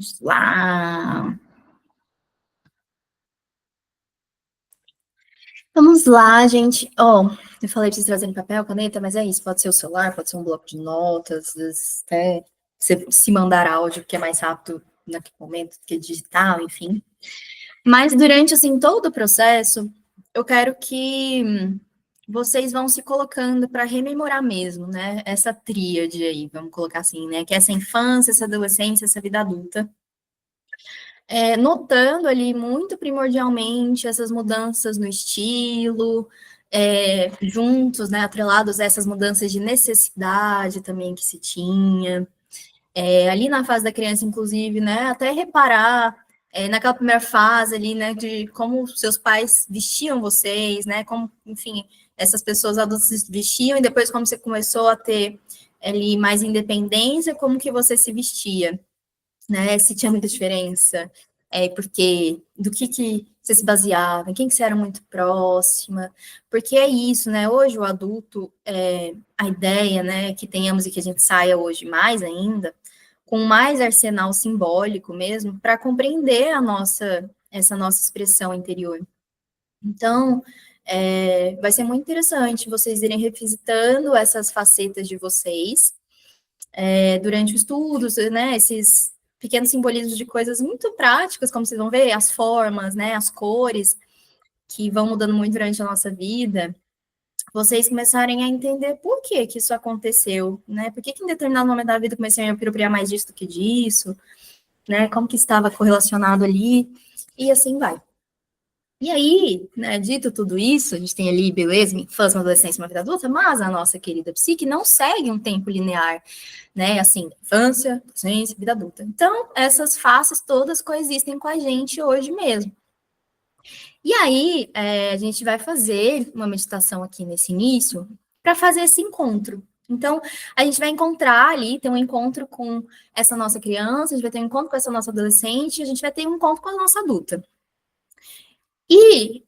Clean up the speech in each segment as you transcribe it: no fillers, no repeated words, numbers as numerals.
Vamos lá. Vamos lá, gente. Eu falei para vocês trazerem papel, caneta, mas é isso. Pode ser o celular, pode ser um bloco de notas, até você se mandar áudio, que é mais rápido naquele momento do que digital, enfim. Mas durante, assim, todo o processo, eu quero que vocês vão se colocando para rememorar mesmo, né? Essa tríade aí, vamos colocar assim, né? Que é essa infância, essa adolescência, essa vida adulta. Notando ali muito primordialmente essas mudanças no estilo, juntos, né, atrelados a essas mudanças de necessidade também que se tinha. Ali na fase da criança, inclusive, né, até reparar naquela primeira fase ali, né, de como seus pais vestiam vocês, né, como, enfim, essas pessoas adultas vestiam, e depois como você começou a ter ali mais independência, como que você se vestia, né? Se tinha muita diferença, porque do que você se baseava, em quem que você era muito próxima, porque é isso, né? Hoje o adulto, a ideia, né, que tenhamos e que a gente saia hoje mais ainda, com mais arsenal simbólico mesmo, para compreender essa nossa expressão interior. Então, vai ser muito interessante vocês irem revisitando essas facetas de vocês, durante o estudo, né, esses pequenos simbolismos de coisas muito práticas, como vocês vão ver, as formas, né, as cores, que vão mudando muito durante a nossa vida, vocês começarem a entender por que que isso aconteceu, né, por que que em determinado momento da vida comecei a me apropriar mais disso do que disso, né, como que estava correlacionado ali, e assim vai. E aí, né, dito tudo isso, a gente tem ali, beleza, uma infância, uma adolescência, uma vida adulta, mas a nossa querida psique não segue um tempo linear, né, assim, infância, adolescência, vida adulta. Então, essas faces todas coexistem com a gente hoje mesmo. E aí, a gente vai fazer uma meditação aqui nesse início para fazer esse encontro. Então, a gente vai encontrar ali, ter um encontro com essa nossa criança, a gente vai ter um encontro com essa nossa adolescente, a gente vai ter um encontro com a nossa adulta. E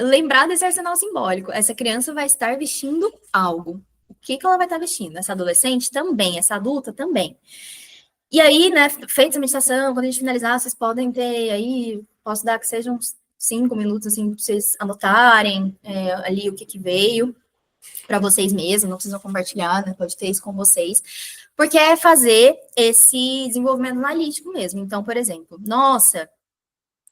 lembrar desse arsenal simbólico. Essa criança vai estar vestindo algo. O que ela vai estar vestindo? Essa adolescente também, essa adulta também. E aí, né, feita a meditação, quando a gente finalizar, vocês podem ter aí, posso dar que sejam uns 5 minutos, assim, para vocês anotarem ali o que veio para vocês mesmos, não precisam compartilhar, né, pode ter isso com vocês, porque é fazer esse desenvolvimento analítico mesmo. Então, por exemplo, nossa,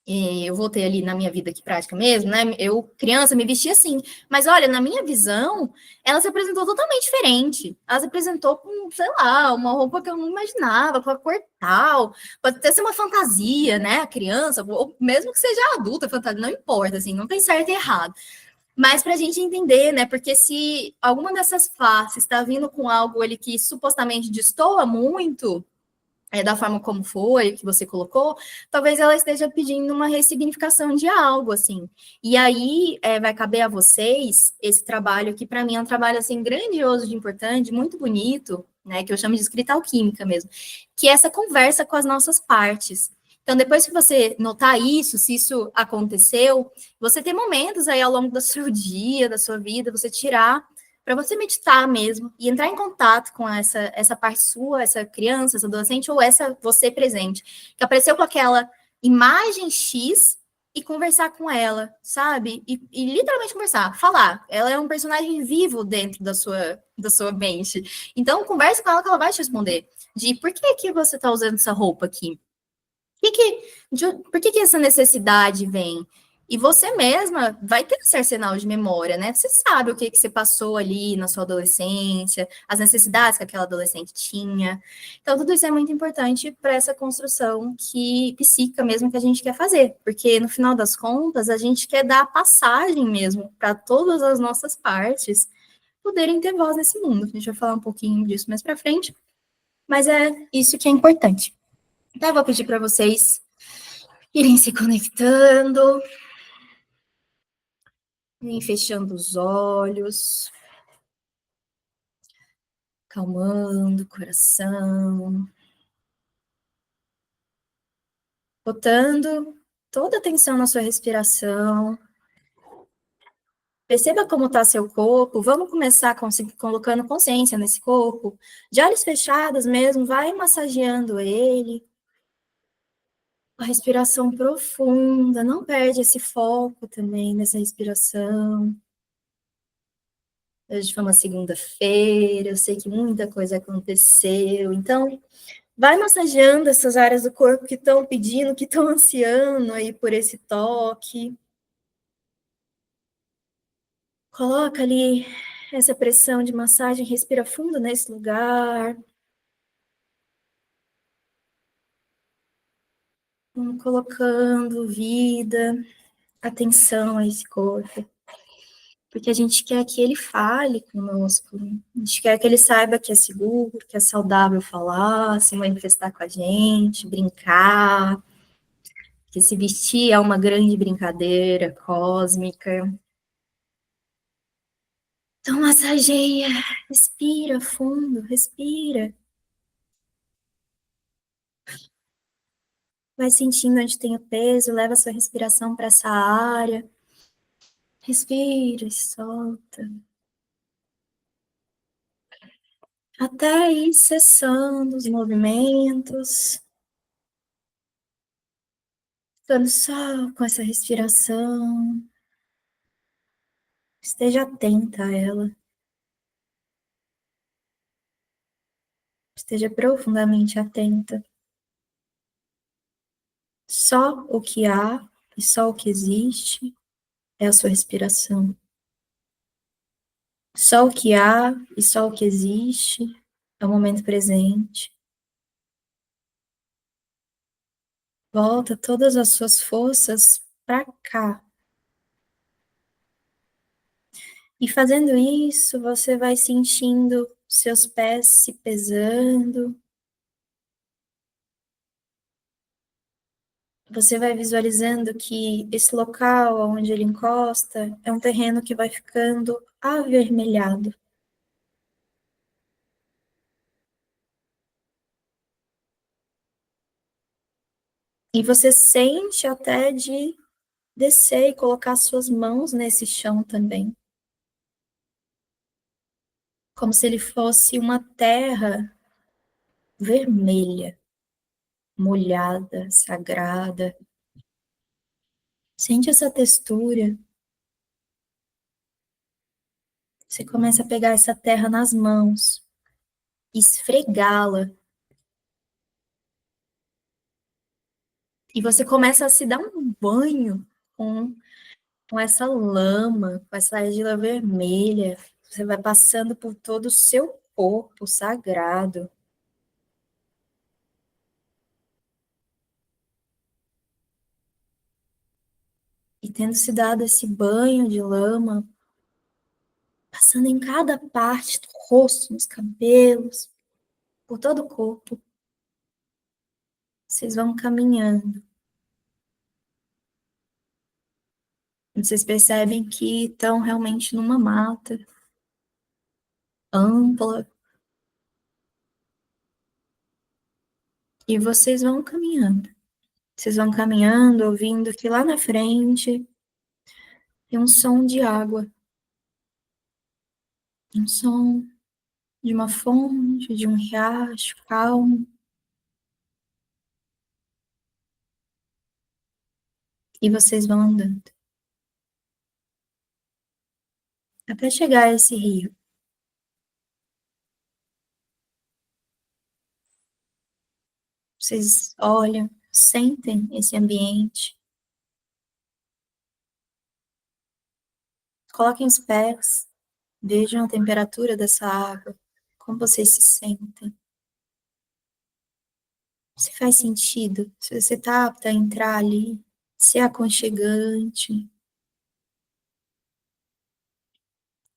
eu voltei ali na minha vida aqui prática mesmo, né? Eu, criança, me vestia assim. Mas olha, na minha visão, ela se apresentou totalmente diferente. Ela se apresentou com, sei lá, uma roupa que eu não imaginava, com a cor tal. Pode até ser uma fantasia, né? A criança, ou mesmo que seja adulta, fantasia, não importa, assim, não tem certo e errado. Mas para a gente entender, né? Porque se alguma dessas faces está vindo com algo ali que supostamente destoa muito da forma como foi, que você colocou, talvez ela esteja pedindo uma ressignificação de algo, assim. E aí vai caber a vocês esse trabalho que, para mim, é um trabalho, assim, grandioso de importante, muito bonito, né, que eu chamo de escrita alquímica mesmo, que é essa conversa com as nossas partes. Então, depois que você notar isso, se isso aconteceu, você tem momentos aí ao longo do seu dia, da sua vida, você tirar para você meditar mesmo e entrar em contato com essa parte sua, essa criança, essa adolescente, ou essa você presente, que apareceu com aquela imagem X e conversar com ela, sabe? E literalmente conversar, falar. Ela é um personagem vivo dentro da sua mente. Então, converse com ela que ela vai te responder. De por que você está usando essa roupa aqui? Por que essa necessidade vem? E você mesma vai ter esse arsenal de memória, né? Você sabe o que você passou ali na sua adolescência, as necessidades que aquela adolescente tinha. Então, tudo isso é muito importante para essa construção psíquica mesmo que a gente quer fazer, porque no final das contas, a gente quer dar a passagem mesmo para todas as nossas partes poderem ter voz nesse mundo. A gente vai falar um pouquinho disso mais para frente, mas é isso que é importante. Então, eu vou pedir para vocês irem se conectando, irem fechando os olhos, calmando o coração, botando toda a atenção na sua respiração. Perceba como está seu corpo. Vamos começar colocando consciência nesse corpo. De olhos fechados mesmo, vai massageando ele. A respiração profunda, não perde esse foco também nessa respiração. Hoje foi uma segunda-feira, eu sei que muita coisa aconteceu, então vai massageando essas áreas do corpo que estão pedindo, que estão ansiando aí por esse toque. Coloca ali essa pressão de massagem, respira fundo nesse lugar. Vamos colocando vida, atenção a esse corpo. Porque a gente quer que ele fale conosco. A gente quer que ele saiba que é seguro, que é saudável falar, se manifestar com a gente, brincar. Que se vestir é uma grande brincadeira cósmica. Então, massageia, respira fundo, respira. Vai sentindo onde tem o peso, leva a sua respiração para essa área. Respira e solta. Até ir cessando os movimentos. Ficando só com essa respiração. Esteja atenta a ela. Esteja profundamente atenta. Só o que há e só o que existe é a sua respiração. Só o que há e só o que existe é o momento presente. Volta todas as suas forças para cá. E fazendo isso, você vai sentindo seus pés se pesando. Você vai visualizando que esse local onde ele encosta é um terreno que vai ficando avermelhado. E você sente até de descer e colocar suas mãos nesse chão também. Como se ele fosse uma terra vermelha, molhada, sagrada. Sente essa textura. Você começa a pegar essa terra nas mãos, esfregá-la. E você começa a se dar um banho com, com essa lama, com essa argila vermelha. Você vai passando por todo o seu corpo sagrado. E tendo se dado esse banho de lama, passando em cada parte do rosto, nos cabelos, por todo o corpo, vocês vão caminhando. E vocês percebem que estão realmente numa mata ampla. E vocês vão caminhando. Vocês vão caminhando, ouvindo que lá na frente tem um som de água. Um som de uma fonte, de um riacho calmo. E vocês vão andando. Até chegar a esse rio. Vocês olham, sentem esse ambiente. Coloquem os pés, vejam a temperatura dessa água, como vocês se sentem. Se faz sentido, se você está apta a entrar ali, se é aconchegante,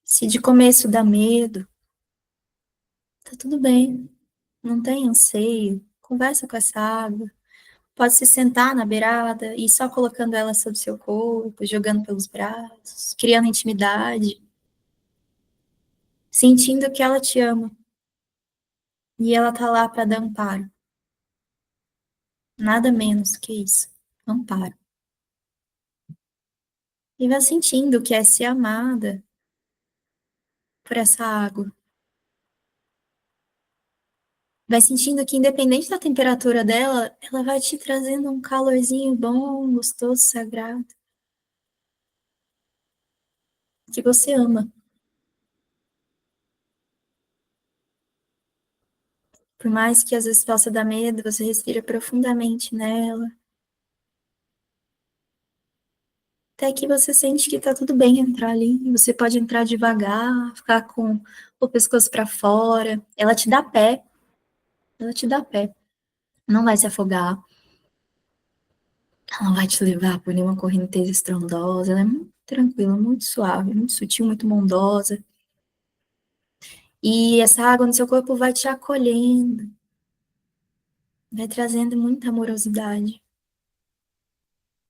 se de começo dá medo, tá tudo bem, não tem anseio, conversa com essa água, pode se sentar na beirada e ir só colocando ela sobre seu corpo, jogando pelos braços, criando intimidade, sentindo que ela te ama e ela tá lá para dar amparo, nada menos que isso, amparo. E vai sentindo que é ser amada por essa água. Vai sentindo que, independente da temperatura dela, ela vai te trazendo um calorzinho bom, gostoso, sagrado, que você ama. Por mais que às vezes possa dar medo, você respira profundamente nela, até que você sente que tá tudo bem entrar ali. Você pode entrar devagar, ficar com o pescoço para fora. Ela te dá pé. Não vai se afogar, ela não vai te levar por nenhuma correnteza estrondosa. Ela é muito tranquila, muito suave, muito sutil, muito bondosa. E essa água no seu corpo vai te acolhendo, vai trazendo muita amorosidade.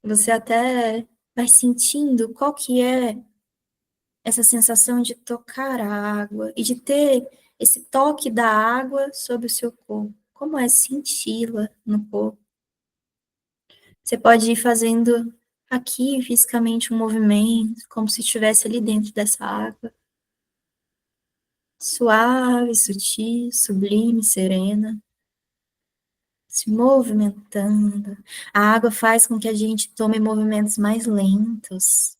Você até vai sentindo qual que é essa sensação de tocar a água e de ter esse toque da água sobre o seu corpo. Como é senti-la no corpo? Você pode ir fazendo aqui fisicamente um movimento, como se estivesse ali dentro dessa água. Suave, sutil, sublime, serena, se movimentando. A água faz com que a gente tome movimentos mais lentos,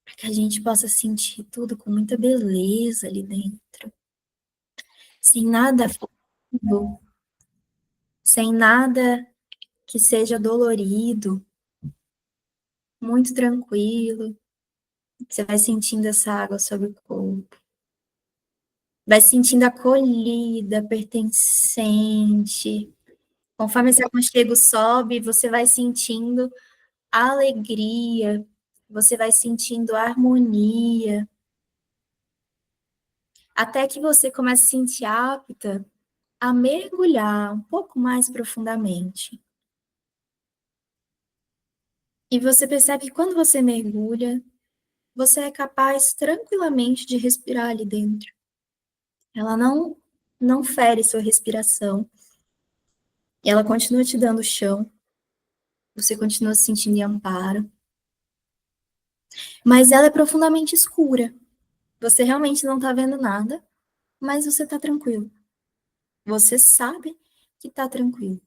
para que a gente possa sentir tudo com muita beleza ali dentro, sem nada aflitivo, sem nada que seja dolorido, muito tranquilo. Você vai sentindo essa água sobre o corpo, vai sentindo acolhida, pertencente. Conforme esse aconchego sobe, você vai sentindo alegria, você vai sentindo harmonia, até que você comece a se sentir apta a mergulhar um pouco mais profundamente. E você percebe que quando você mergulha, você é capaz tranquilamente de respirar ali dentro. Ela não fere sua respiração. E ela continua te dando chão. Você continua se sentindo em amparo. Mas ela é profundamente escura. Você realmente não está vendo nada, mas você está tranquilo. Você sabe que está tranquilo,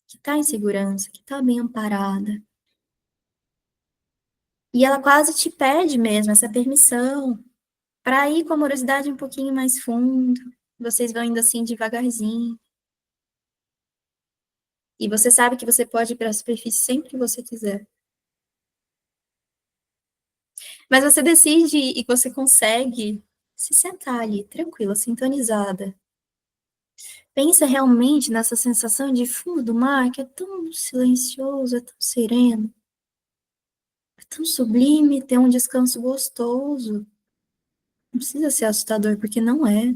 que está em segurança, que está bem amparada. E ela quase te pede mesmo essa permissão para ir com a amorosidade um pouquinho mais fundo. Vocês vão indo assim devagarzinho. E você sabe que você pode ir para a superfície sempre que você quiser. Mas você decide e você consegue se sentar ali, tranquila, sintonizada. Pensa realmente nessa sensação de fundo do mar, que é tão silencioso, é tão sereno, é tão sublime, ter um descanso gostoso. Não precisa ser assustador, porque não é.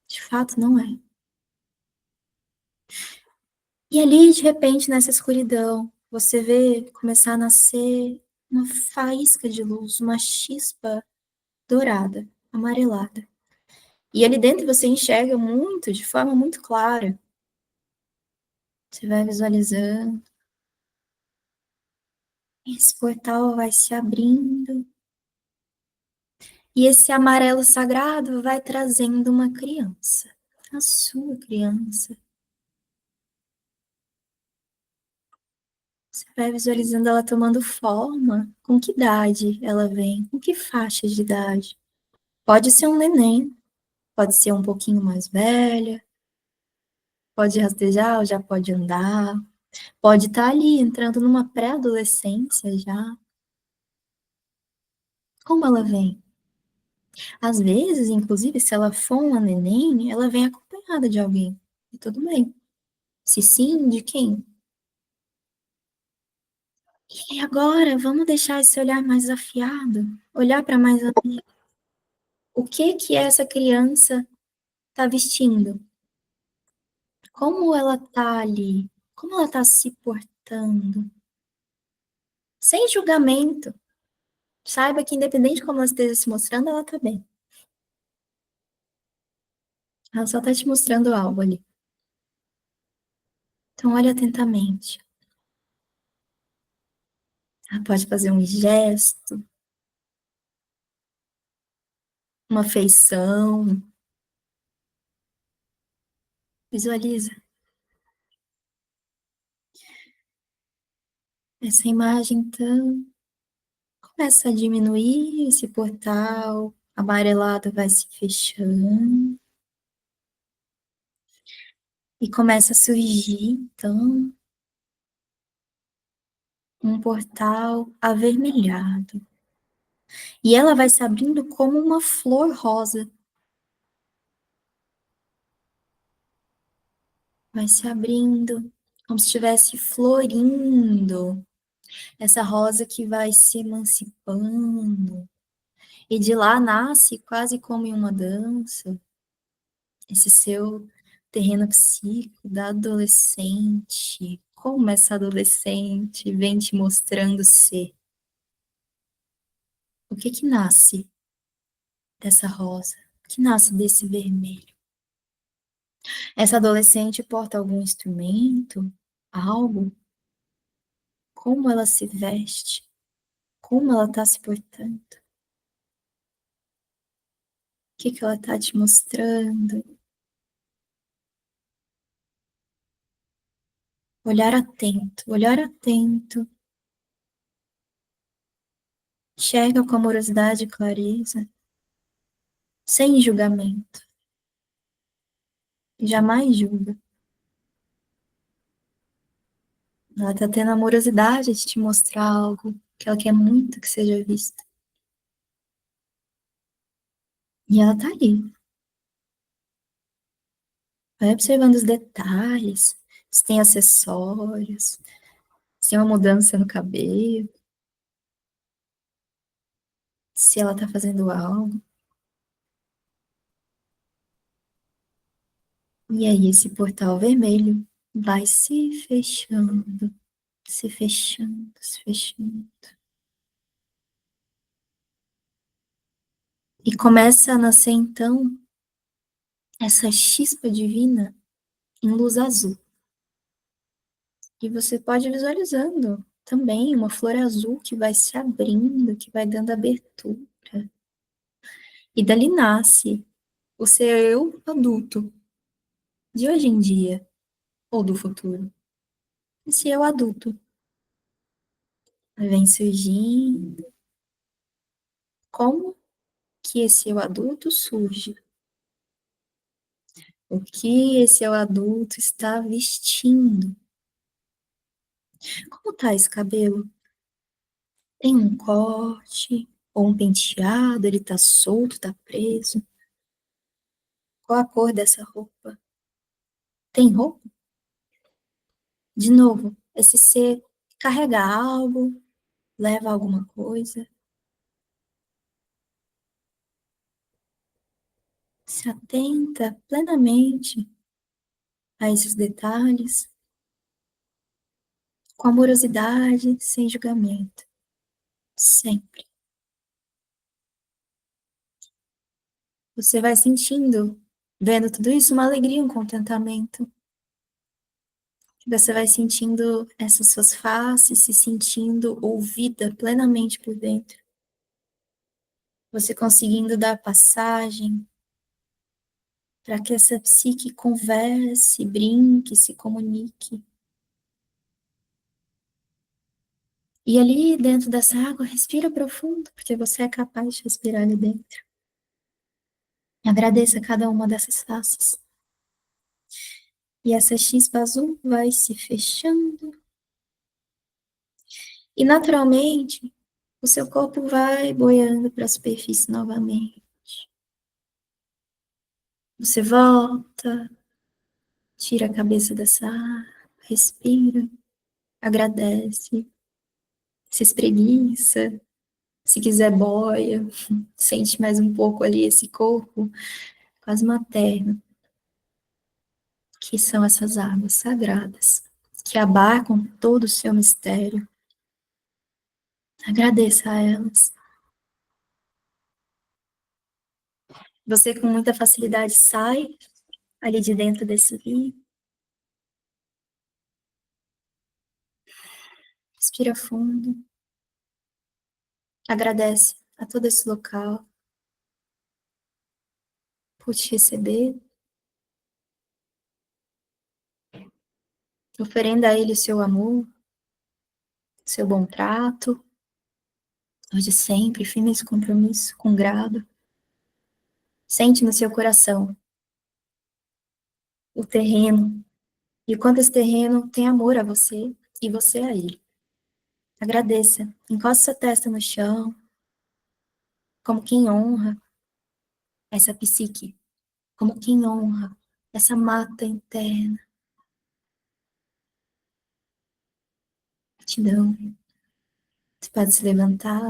De fato, não é. E ali, de repente, nessa escuridão, você vê começar a nascer uma faísca de luz, uma chispa dourada, amarelada. E ali dentro você enxerga muito, de forma muito clara. Você vai visualizando. Esse portal vai se abrindo. E esse amarelo sagrado vai trazendo uma criança. A sua criança. Você vai visualizando ela tomando forma. Com que idade ela vem? Com que faixa de idade? Pode ser um neném. Pode ser um pouquinho mais velha. Pode rastejar ou já pode andar. Pode estar ali entrando numa pré-adolescência já. Como ela vem? Às vezes, inclusive, se ela for uma neném, ela vem acompanhada de alguém. E tudo bem. Se sim, de quem? E agora, vamos deixar esse olhar mais afiado, olhar para mais além. O que essa criança está vestindo? Como ela está ali? Como ela está se portando? Sem julgamento. Saiba que independente de como ela esteja se mostrando, ela está bem. Ela só está te mostrando algo ali. Então, olhe atentamente. Ela pode fazer um gesto, uma feição, Visualiza essa imagem, então, começa a diminuir esse portal amarelado, vai se fechando e começa a surgir, então, um portal avermelhado. E ela vai se abrindo como uma flor rosa. Vai se abrindo, como se estivesse florindo. Essa rosa que vai se emancipando. E de lá nasce quase como em uma dança, esse seu terreno psíquico da adolescente. Como essa adolescente vem te mostrando ser. O que que nasce dessa rosa? O que nasce desse vermelho? Essa adolescente porta algum instrumento? Algo? Como ela se veste? Como ela está se portando? O que que ela está te mostrando? Olhar atento, olhar atento. Enxerga com amorosidade e clareza, sem julgamento. Jamais julga. Ela está tendo amorosidade de te mostrar algo que ela quer muito que seja visto. E ela está ali. Vai observando os detalhes, se tem acessórios, se tem uma mudança no cabelo, se ela está fazendo algo. E aí esse portal vermelho vai se fechando, se fechando, se fechando. E começa a nascer então essa chispa divina em luz azul. E você pode ir visualizando também uma flor azul que vai se abrindo, que vai dando abertura. E dali nasce o seu eu adulto, de hoje em dia, ou do futuro. Esse eu adulto vem surgindo. Como que esse eu adulto surge? O que esse eu adulto está vestindo? Como tá esse cabelo? Tem um corte ou um penteado? Ele tá solto, tá preso? Qual a cor dessa roupa? Tem roupa? De novo, esse ser carrega algo, leva alguma coisa, se atenta plenamente a esses detalhes, com amorosidade, sem julgamento, sempre. Você vai sentindo, vendo tudo isso, uma alegria, um contentamento. Você vai sentindo essas suas faces, se sentindo ouvida plenamente por dentro. Você conseguindo dar passagem para que essa psique converse, brinque, se comunique. E ali dentro dessa água, respira profundo, porque você é capaz de respirar ali dentro. Agradeça cada uma dessas faces. E essa chispa azul vai se fechando. E naturalmente, o seu corpo vai boiando para a superfície novamente. Você volta, tira a cabeça dessa água, respira, agradece, se espreguiça, se quiser boia, sente mais um pouco ali esse corpo quase materno, que são essas águas sagradas, que abarcam todo o seu mistério. Agradeça a elas. Você com muita facilidade sai ali de dentro desse rio, respira fundo, agradece a todo esse local por te receber, Oferenda a ele o seu amor, seu bom trato, hoje sempre, firme esse compromisso, com grado. Sente no seu coração o terreno, e o quanto esse terreno tem amor a você e você a ele. Agradeça, encoste sua testa no chão, como quem honra essa psique, como quem honra essa mata interna. Gratidão. Você pode se levantar,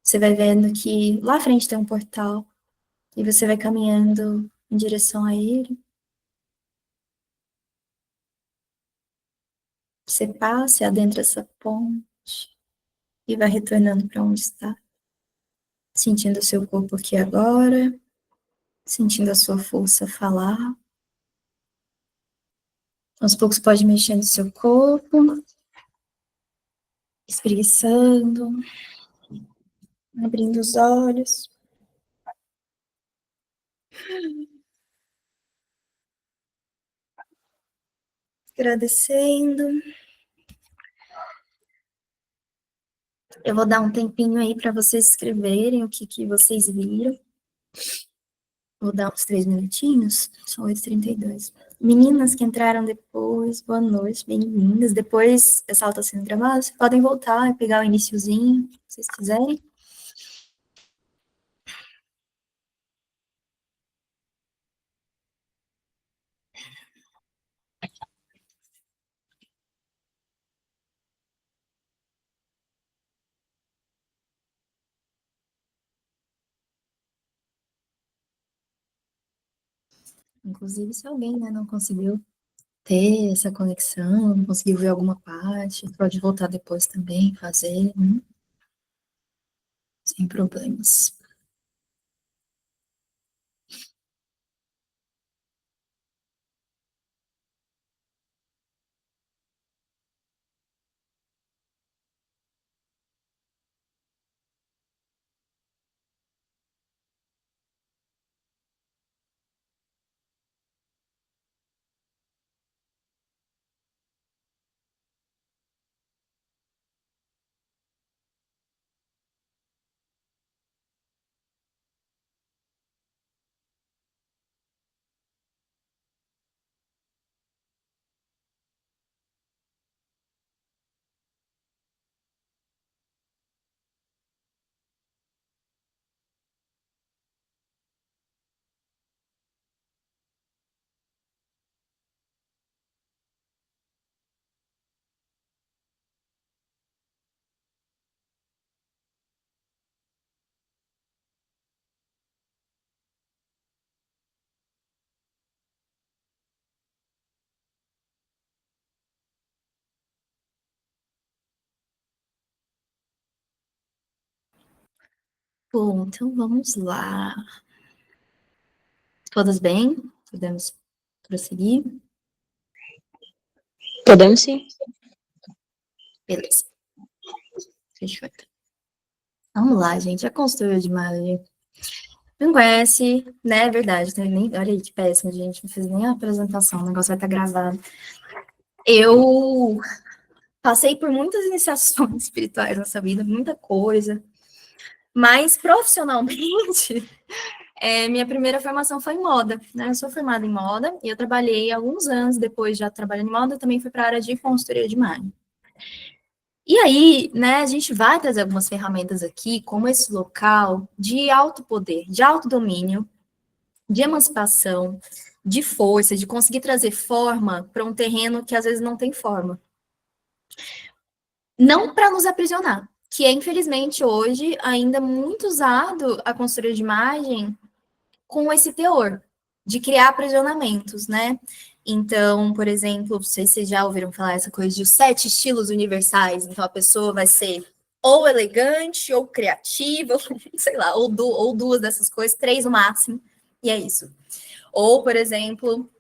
você vai vendo que lá à frente tem um portal, e você vai caminhando em direção a ele. Você passa, adentra essa ponte e vai retornando para onde está. Sentindo o seu corpo aqui agora, sentindo a sua força falar. Aos poucos pode mexer no seu corpo, espreguiçando, abrindo os olhos. Agradecendo. Eu vou dar um tempinho aí para vocês escreverem o que vocês viram. Vou dar uns 3 minutinhos, são 8h32. Meninas que entraram depois, boa noite, bem-vindas. Depois, essa aula está sendo gravada, vocês podem voltar e pegar o iniciozinho, se vocês quiserem. Inclusive, se alguém, né, não conseguiu ter essa conexão, não conseguiu ver alguma parte, pode voltar depois também, fazer, sem problemas. Bom, então vamos lá. Todas bem? Podemos prosseguir? Podemos sim. Beleza. Fechou. Vamos lá, gente. Já construiu de imagem. Não conhece, né? É verdade. Nem, olha aí que péssimo, gente. Não fiz nem a apresentação. O negócio vai estar gravado. Eu passei por muitas iniciações espirituais nessa vida, muita coisa. Mas profissionalmente, minha primeira formação foi em moda, né? Eu sou formada em moda e eu trabalhei alguns anos depois já trabalhando em moda, também fui para a área de consultoria de imagem. E aí, né, a gente vai trazer algumas ferramentas aqui, como esse local de alto poder, de alto domínio, de emancipação, de força, de conseguir trazer forma para um terreno que às vezes não tem forma. Não para nos aprisionar, que é, infelizmente, hoje ainda muito usado a consultoria de imagem com esse teor de criar aprisionamentos, né? Então, por exemplo, não sei se vocês já ouviram falar essa coisa de os 7 estilos universais. Então, a pessoa vai ser ou elegante, ou criativa, sei lá, ou duas dessas coisas, 3 no máximo, e é isso. Ou, por exemplo,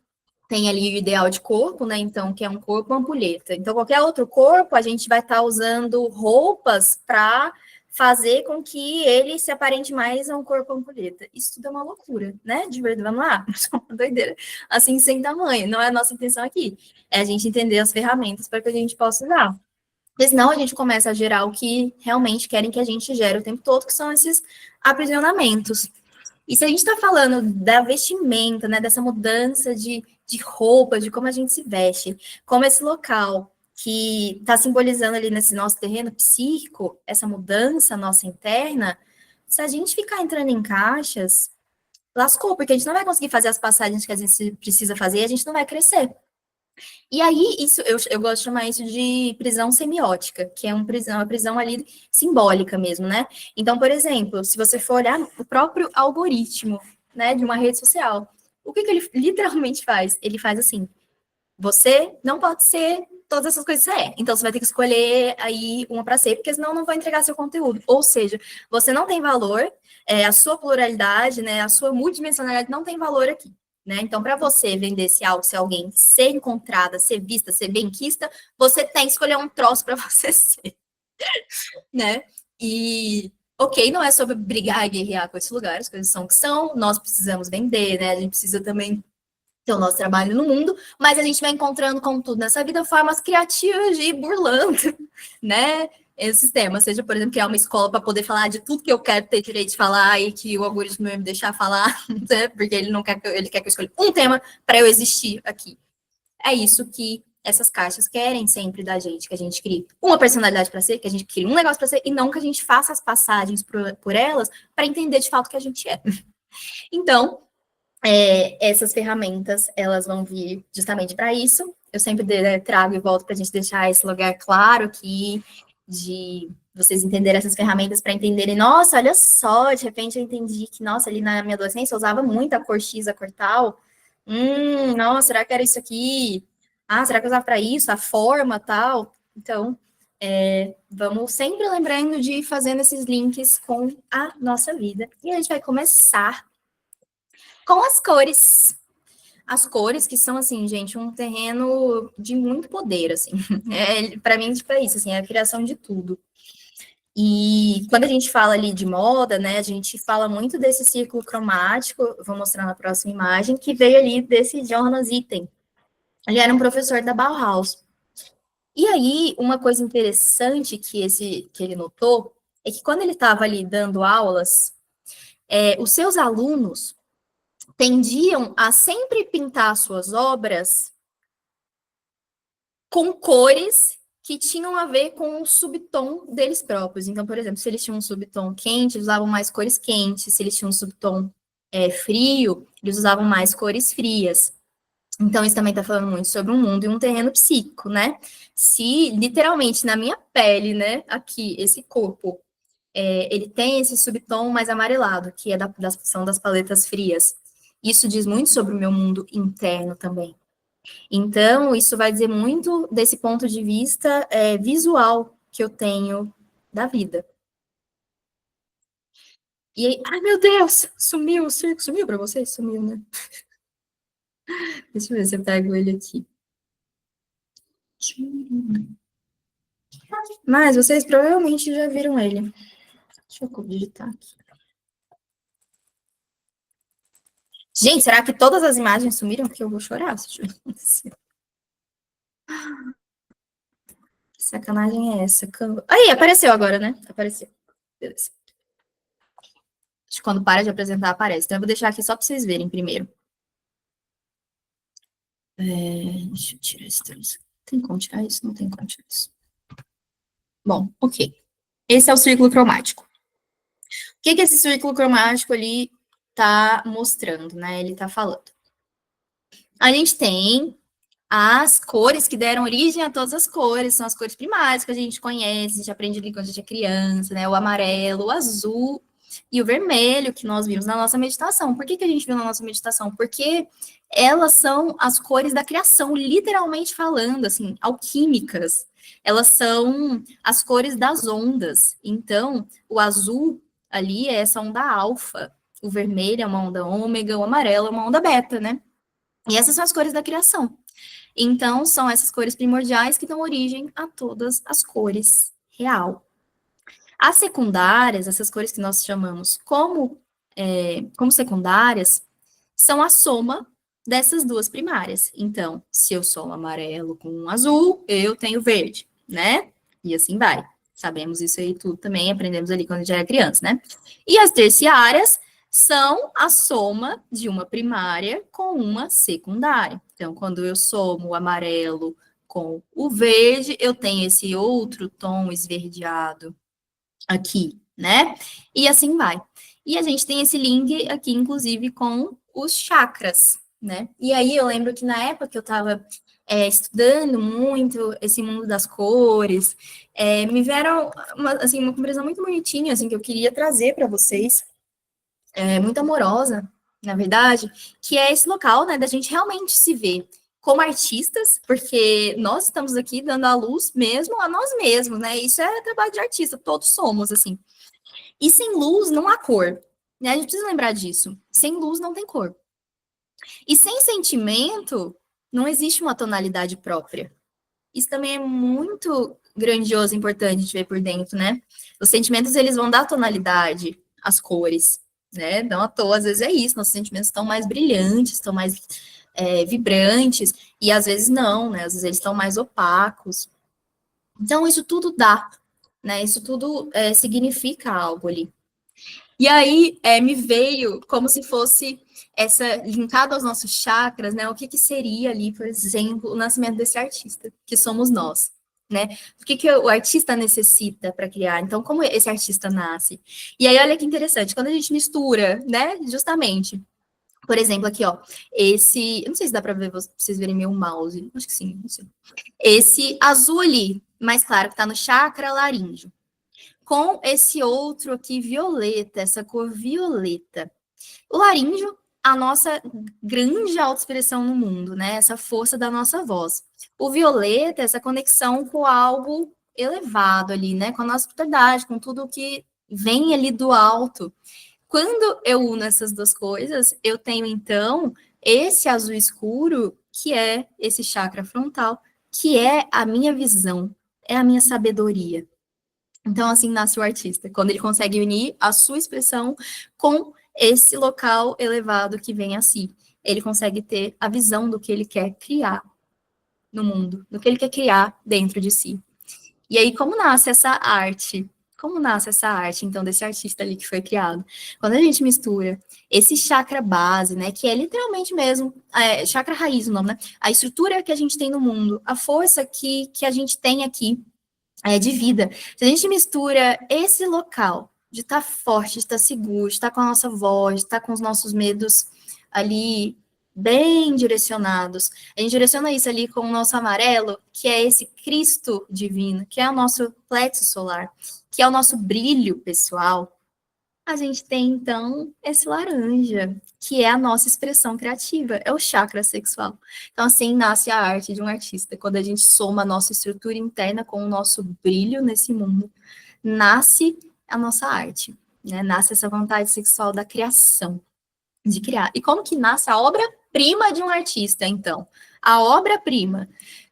tem ali o ideal de corpo, né? Então, que é um corpo ampulheta. Então, qualquer outro corpo, a gente vai estar usando roupas para fazer com que ele se aparente mais a um corpo ampulheta. Isso tudo é uma loucura, né? De verdade, vamos lá, é uma doideira. Assim, sem tamanho, não é a nossa intenção aqui. É a gente entender as ferramentas para que a gente possa usar. Porque senão a gente começa a gerar o que realmente querem que a gente gere o tempo todo, que são esses aprisionamentos. E se a gente está falando da vestimenta, né, dessa mudança de roupa, de como a gente se veste, como esse local que está simbolizando ali nesse nosso terreno psíquico, essa mudança nossa interna, se a gente ficar entrando em caixas, lascou, porque a gente não vai conseguir fazer as passagens que a gente precisa fazer e a gente não vai crescer. E aí, isso eu gosto de chamar isso de prisão semiótica, que é uma prisão ali simbólica mesmo, né? Então, por exemplo, se você for olhar o próprio algoritmo, né, de uma rede social, o que ele literalmente faz? Ele faz assim: você não pode ser todas essas coisas que você é. Então, você vai ter que escolher aí uma para ser, porque senão não vai entregar seu conteúdo. Ou seja, você não tem valor, a sua pluralidade, né, a sua multidimensionalidade não tem valor aqui. Né? Então, para você vender esse algo, ser alguém, ser encontrada, ser vista, ser benquista, você tem que escolher um troço para você ser, né? E, ok, não é sobre brigar e guerrear com esses lugares, as coisas são o que são, nós precisamos vender, né? A gente precisa também ter o nosso trabalho no mundo, mas a gente vai encontrando, como tudo nessa vida, formas criativas de ir burlando, né? Esses temas, seja, por exemplo, criar uma escola para poder falar de tudo que eu quero ter direito de falar e que o algoritmo vai me deixar falar, né? Porque ele não quer que ele quer que eu escolha um tema para eu existir aqui. É isso que essas caixas querem sempre da gente, que a gente crie uma personalidade para ser, que a gente crie um negócio para ser, e não que a gente faça as passagens por elas para entender de fato o que a gente é. Então, essas ferramentas, elas vão vir justamente para isso. Eu sempre trago e volto para a gente deixar esse lugar claro aqui, de vocês entenderem essas ferramentas para entenderem, nossa, olha só, de repente eu entendi que, nossa, ali na minha adolescência eu usava muito a cor X, a cor tal. Nossa, será que era isso aqui? Ah, será que eu usava para isso? A forma, tal? Então, vamos sempre lembrando de ir fazendo esses links com a nossa vida. E a gente vai começar com as cores. As cores que são, assim, gente, um terreno de muito poder, assim. Para mim, tipo, é isso, assim, é a criação de tudo. E quando a gente fala ali de moda, né, a gente fala muito desse círculo cromático, vou mostrar na próxima imagem, que veio ali desse Johannes Itten. Ele era um professor da Bauhaus. E aí, uma coisa interessante que ele notou é que quando ele estava ali dando aulas, os seus alunos tendiam a sempre pintar suas obras com cores que tinham a ver com o subtom deles próprios. Então, por exemplo, se eles tinham um subtom quente, eles usavam mais cores quentes. Se eles tinham um subtom frio, eles usavam mais cores frias. Então, isso também está falando muito sobre um mundo e um terreno psíquico, né? Se, literalmente, na minha pele, né, aqui, esse corpo, ele tem esse subtom mais amarelado, que são das paletas frias. Isso diz muito sobre o meu mundo interno também. Então, isso vai dizer muito desse ponto de vista visual que eu tenho da vida. E aí, ai meu Deus, sumiu o circo, sumiu para vocês? Sumiu, né? Deixa eu ver se eu pego ele aqui. Mas vocês provavelmente já viram ele. Deixa eu digitar aqui. Gente, será que todas as imagens sumiram? Porque eu vou chorar se isso acontecer. Que sacanagem é essa? Aí, apareceu agora, né? Apareceu. Beleza. Acho que quando para de apresentar, aparece. Então, eu vou deixar aqui só para vocês verem primeiro. Deixa eu tirar isso. Tem como tirar isso? Não tem como tirar isso. Bom, ok. Esse é o círculo cromático. O que esse círculo cromático ali está mostrando, né? Ele está falando. A gente tem as cores que deram origem a todas as cores, são as cores primárias que a gente conhece, a gente aprende ali quando a gente é criança, né? O amarelo, o azul e o vermelho que nós vimos na nossa meditação. Por que a gente viu na nossa meditação? Porque elas são as cores da criação, literalmente falando, assim, alquímicas. Elas são as cores das ondas. Então, o azul ali é essa onda alfa, o vermelho é uma onda ômega, o amarelo é uma onda beta, né? E essas são as cores da criação. Então, são essas cores primordiais que dão origem a todas as cores real. As secundárias, essas cores que nós chamamos como secundárias, são a soma dessas duas primárias. Então, se eu somo amarelo com um azul, eu tenho verde, né? E assim vai. Sabemos isso aí tudo também, aprendemos ali quando já era criança, né? E as terciárias são a soma de uma primária com uma secundária. Então, quando eu somo o amarelo com o verde, eu tenho esse outro tom esverdeado aqui, né? E assim vai. E a gente tem esse link aqui, inclusive, com os chakras, né? E aí eu lembro que na época que eu estava estudando muito esse mundo das cores, me vieram uma compreensão muito bonitinha, assim, que eu queria trazer para vocês, muito amorosa, na verdade, que é esse local, né, da gente realmente se ver como artistas, porque nós estamos aqui dando a luz mesmo a nós mesmos, né? Isso é trabalho de artista, todos somos, assim. E sem luz não há cor, né? A gente precisa lembrar disso. Sem luz não tem cor. E sem sentimento não existe uma tonalidade própria. Isso também é muito grandioso e importante de ver por dentro, né? Os sentimentos, eles vão dar tonalidade às cores, né? Não à toa, às vezes é isso, nossos sentimentos estão mais brilhantes, estão mais vibrantes, e às vezes não, né? Às vezes eles estão mais opacos. Então, isso tudo dá, né? Isso tudo significa algo ali. E aí me veio como se fosse linkado aos nossos chakras, né? O que seria ali, por exemplo, o nascimento desse artista, que somos nós, né? O que o artista necessita para criar? Então, como esse artista nasce? E aí, olha que interessante, quando a gente mistura, né? Justamente, por exemplo, aqui, ó, eu não sei se dá para ver vocês verem meu mouse, acho que sim, não sei. Esse azul ali, mais claro, que está no chakra laríngeo, com esse outro aqui violeta, essa cor violeta. O laríngeo, a nossa grande autoexpressão no mundo, né? Essa força da nossa voz. O violeta, essa conexão com algo elevado ali, né? Com a nossa espiritualidade, com tudo que vem ali do alto. Quando eu uno essas duas coisas, eu tenho então esse azul escuro, que é esse chakra frontal, que é a minha visão, é a minha sabedoria. Então, assim nasce o artista, quando ele consegue unir a sua expressão com esse local elevado que vem a si. Ele consegue ter a visão do que ele quer criar no mundo, do que ele quer criar dentro de si. E aí, como nasce essa arte? Como nasce essa arte, então, desse artista ali que foi criado? Quando a gente mistura esse chakra base, né, que é literalmente mesmo, chakra raiz o nome, né? A estrutura que a gente tem no mundo, a força que a gente tem aqui, de vida. Se a gente mistura esse local de estar forte, de estar seguro, de estar com a nossa voz, de estar com os nossos medos ali bem direcionados, a gente direciona isso ali com o nosso amarelo, que é esse Cristo divino, que é o nosso plexo solar, que é o nosso brilho pessoal, a gente tem, então, esse laranja, que é a nossa expressão criativa, é o chakra sexual. Então, assim nasce a arte de um artista, quando a gente soma a nossa estrutura interna com o nosso brilho nesse mundo, nasce a nossa arte, né? Nasce essa vontade sexual da criação, de criar. E como que nasce a obra-prima de um artista, então? A obra-prima,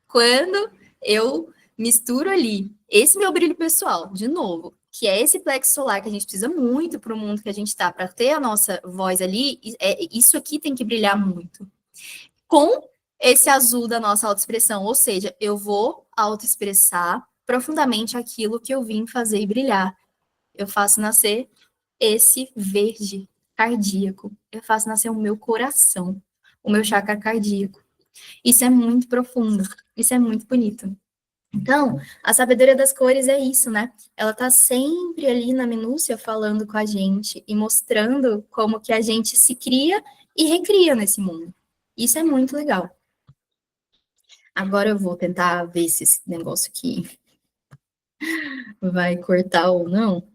quando eu misturo ali esse meu brilho pessoal, de novo, que é esse plexo solar que a gente precisa muito para o mundo que a gente está, para ter a nossa voz ali, isso aqui tem que brilhar muito. Com esse azul da nossa autoexpressão, ou seja, eu vou autoexpressar profundamente aquilo que eu vim fazer e brilhar. Eu faço nascer esse verde cardíaco. Eu faço nascer o meu coração, o meu chakra cardíaco. Isso é muito profundo, isso é muito bonito. Então, a sabedoria das cores é isso, né? Ela tá sempre ali na minúcia falando com a gente e mostrando como que a gente se cria e recria nesse mundo. Isso é muito legal. Agora eu vou tentar ver se esse negócio aqui vai cortar ou não.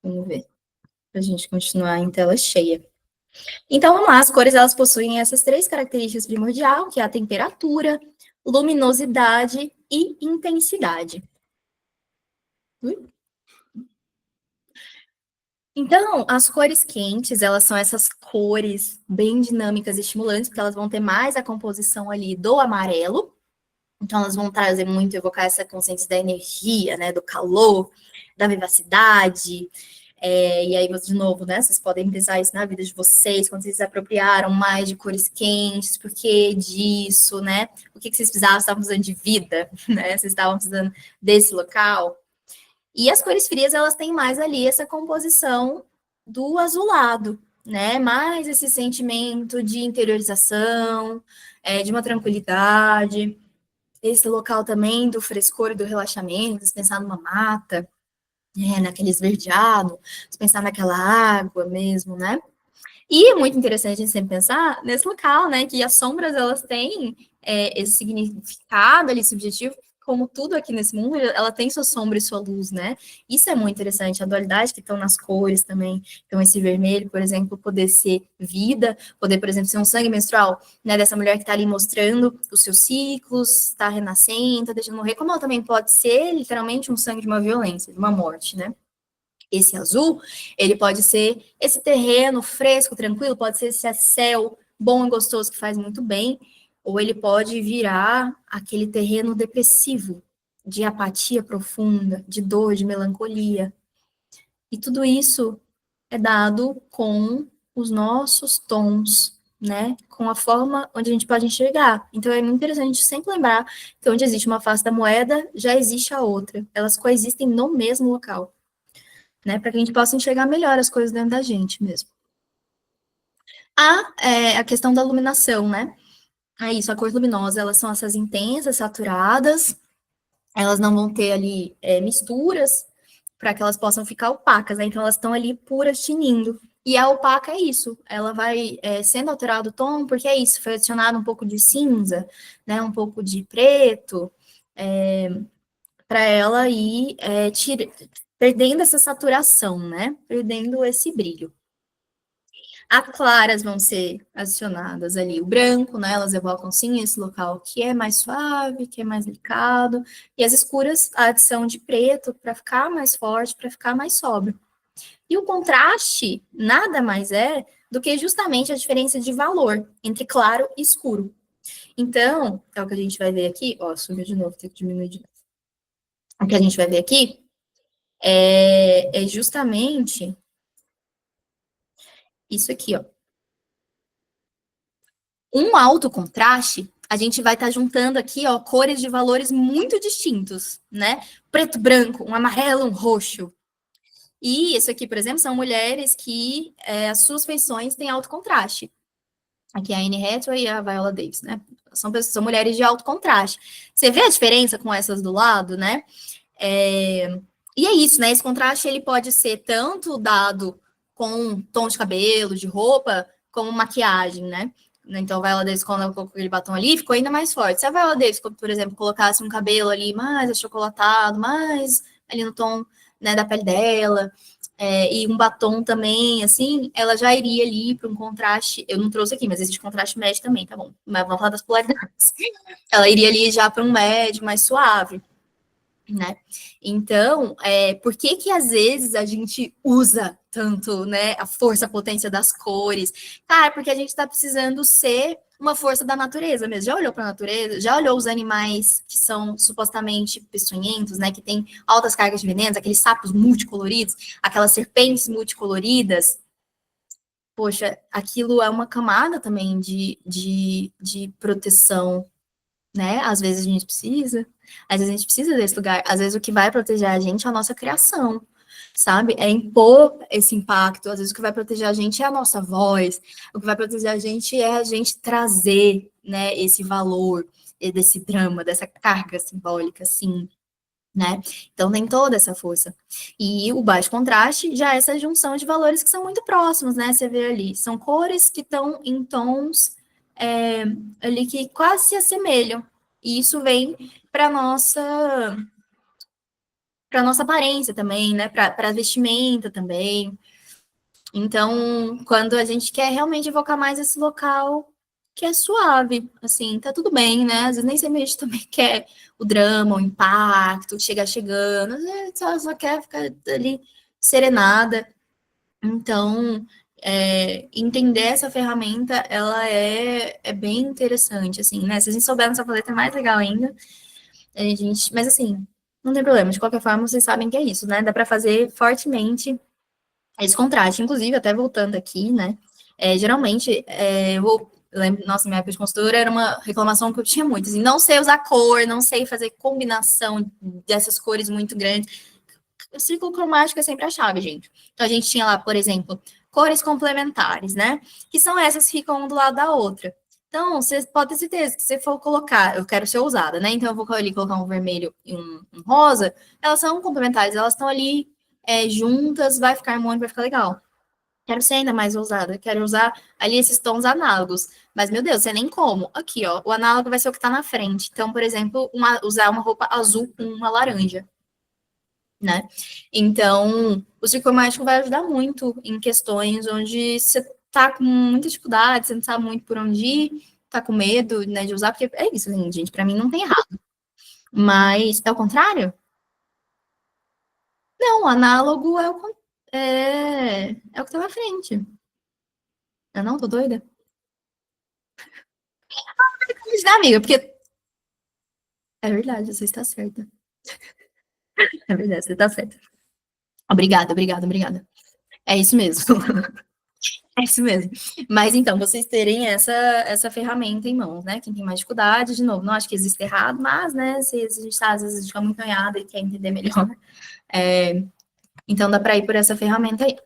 Vamos ver. Para a gente continuar em tela cheia. Então, vamos lá, as cores elas possuem essas três características primordiais, que é a temperatura, luminosidade e intensidade. Então, as cores quentes, elas são essas cores bem dinâmicas e estimulantes, porque elas vão ter mais a composição ali do amarelo, Então, elas vão trazer muito, evocar essa consciência da energia, né, do calor, da vivacidade. E aí, de novo, né, vocês podem pensar isso na vida de vocês, quando vocês se apropriaram mais de cores quentes, por que disso, né? O que vocês precisavam, estavam precisando de vida, né? Vocês estavam precisando desse local. E as cores frias, elas têm mais ali essa composição do azulado, né? Mais esse sentimento de interiorização, de uma tranquilidade, esse local também do frescor e do relaxamento, se pensar numa mata, naquele esverdeado, se pensar naquela água mesmo, né? E é muito interessante a gente sempre pensar nesse local, né? Que as sombras, elas têm esse significado ali subjetivo, como tudo aqui nesse mundo, ela tem sua sombra e sua luz, né? Isso é muito interessante, a dualidade que estão nas cores também. Então, esse vermelho, por exemplo, poder ser vida, poder, por exemplo, ser um sangue menstrual, né? Dessa mulher que está ali mostrando os seus ciclos, está renascendo, está deixando morrer, como ela também pode ser, literalmente, um sangue de uma violência, de uma morte, né? Esse azul, ele pode ser esse terreno fresco, tranquilo, pode ser esse céu bom e gostoso que faz muito bem, ou ele pode virar aquele terreno depressivo, de apatia profunda, de dor, de melancolia. E tudo isso é dado com os nossos tons, né? Com a forma onde a gente pode enxergar. Então é muito interessante a gente sempre lembrar que onde existe uma face da moeda, já existe a outra. Elas coexistem no mesmo local, né? Para que a gente possa enxergar melhor as coisas dentro da gente mesmo. A questão da iluminação, né? É isso, a cor luminosa, elas são essas intensas, saturadas, elas não vão ter ali misturas para que elas possam ficar opacas, né? Então elas estão ali puras, tinindo. E a opaca é isso, ela vai sendo alterado o tom, porque é isso, foi adicionado um pouco de cinza, né? Um pouco de preto, para ela ir perdendo essa saturação, né? Perdendo esse brilho. As claras vão ser adicionadas ali, o branco, né? Elas evocam sim esse local que é mais suave, que é mais delicado. E as escuras, a adição de preto para ficar mais forte, para ficar mais sóbrio. E o contraste nada mais é do que justamente a diferença de valor entre claro e escuro. Então, é o que a gente vai ver aqui. Ó, subiu de novo, tem que diminuir de novo. O que a gente vai ver aqui é justamente isso aqui, ó. Um alto contraste, a gente vai estar juntando aqui, ó, cores de valores muito distintos, né? Preto, branco, um amarelo, um roxo. E isso aqui, por exemplo, são mulheres que as suas feições têm alto contraste. Aqui é a Anne Hathaway e a Viola Davis, né? São mulheres de alto contraste. Você vê a diferença com essas do lado, né? E é isso, né? Esse contraste ele pode ser tanto dado com tom de cabelo, de roupa, como maquiagem, né? Então, a Viola Davis, quando ela colocou aquele batom ali, ficou ainda mais forte. Se a Viola Davis, por exemplo, colocasse um cabelo ali mais achocolatado, mais ali no tom, né, da pele dela, e um batom também, assim, ela já iria ali para um contraste. Eu não trouxe aqui, mas existe contraste médio também, tá bom? Mas vamos falar das polaridades. Ela iria ali já para um médio mais suave, né? Então, por que que às vezes a gente usa tanto, né, a força, a potência das cores? Cara, porque a gente está precisando ser uma força da natureza mesmo. Já olhou para a natureza? Já olhou os animais que são supostamente peçonhentos, né, que tem altas cargas de venenos, aqueles sapos multicoloridos, aquelas serpentes multicoloridas? Poxa, aquilo é uma camada também de proteção, né? Às vezes a gente precisa, às vezes a gente precisa desse lugar, às vezes o que vai proteger a gente é a nossa criação, sabe? É impor esse impacto, às vezes o que vai proteger a gente é a nossa voz, o que vai proteger a gente é a gente trazer, né, esse valor, desse drama, dessa carga simbólica, assim, né? Então tem toda essa força. E o baixo contraste já é essa junção de valores que são muito próximos, né? Você vê ali, são cores que estão em tons ali que quase se assemelham. E isso vem para nossa aparência também, né? Para a vestimenta também. Então, quando a gente quer realmente evocar mais esse local que é suave, assim, tá tudo bem, né? Às vezes nem sempre a gente também quer o drama, o impacto, chegar chegando, às vezes só quer ficar ali serenada. Então, entender essa ferramenta, ela é bem interessante, assim, né? Se a gente souber nessa paleta é mais legal ainda. Mas assim, não tem problema, de qualquer forma, vocês sabem que é isso, né? Dá para fazer fortemente esse contraste. Inclusive, até voltando aqui, né? Geralmente, eu lembro, nossa, minha época de consultora era uma reclamação que eu tinha muito, assim, não sei usar cor, não sei fazer combinação dessas cores muito grandes. O círculo cromático é sempre a chave, gente. Então, a gente tinha lá, por exemplo, cores complementares, né? Que são essas que ficam um do lado da outra. Então, você pode ter certeza que se você for colocar, eu quero ser ousada, né? Então, eu vou ali colocar um vermelho e um rosa, elas são complementares, elas estão ali juntas, vai ficar harmônico, vai ficar legal. Quero ser ainda mais ousada, quero usar ali esses tons análogos. Mas, meu Deus, você nem como. Aqui, ó, o análogo vai ser o que tá na frente. Então, por exemplo, usar uma roupa azul com uma laranja, né? Então, o psicomágico vai ajudar muito em questões onde você tá com muita dificuldade, você não sabe muito por onde ir, tá com medo, né, de usar, porque é isso, assim, gente, pra mim não tem errado. Mas é o contrário? Não, o análogo é o que tá na frente. Eu não tô doida? Mas, né, amiga, porque é verdade, você está certa. É verdade, você está certa. Obrigada, obrigada, obrigada. É isso mesmo. É isso mesmo. Mas então, vocês terem essa ferramenta em mãos, né? Quem tem mais dificuldade, de novo, não acho que existe errado, mas, né, se a gente tá, às vezes, fica muito ganhada e quer entender melhor, então dá para ir por essa ferramenta aí.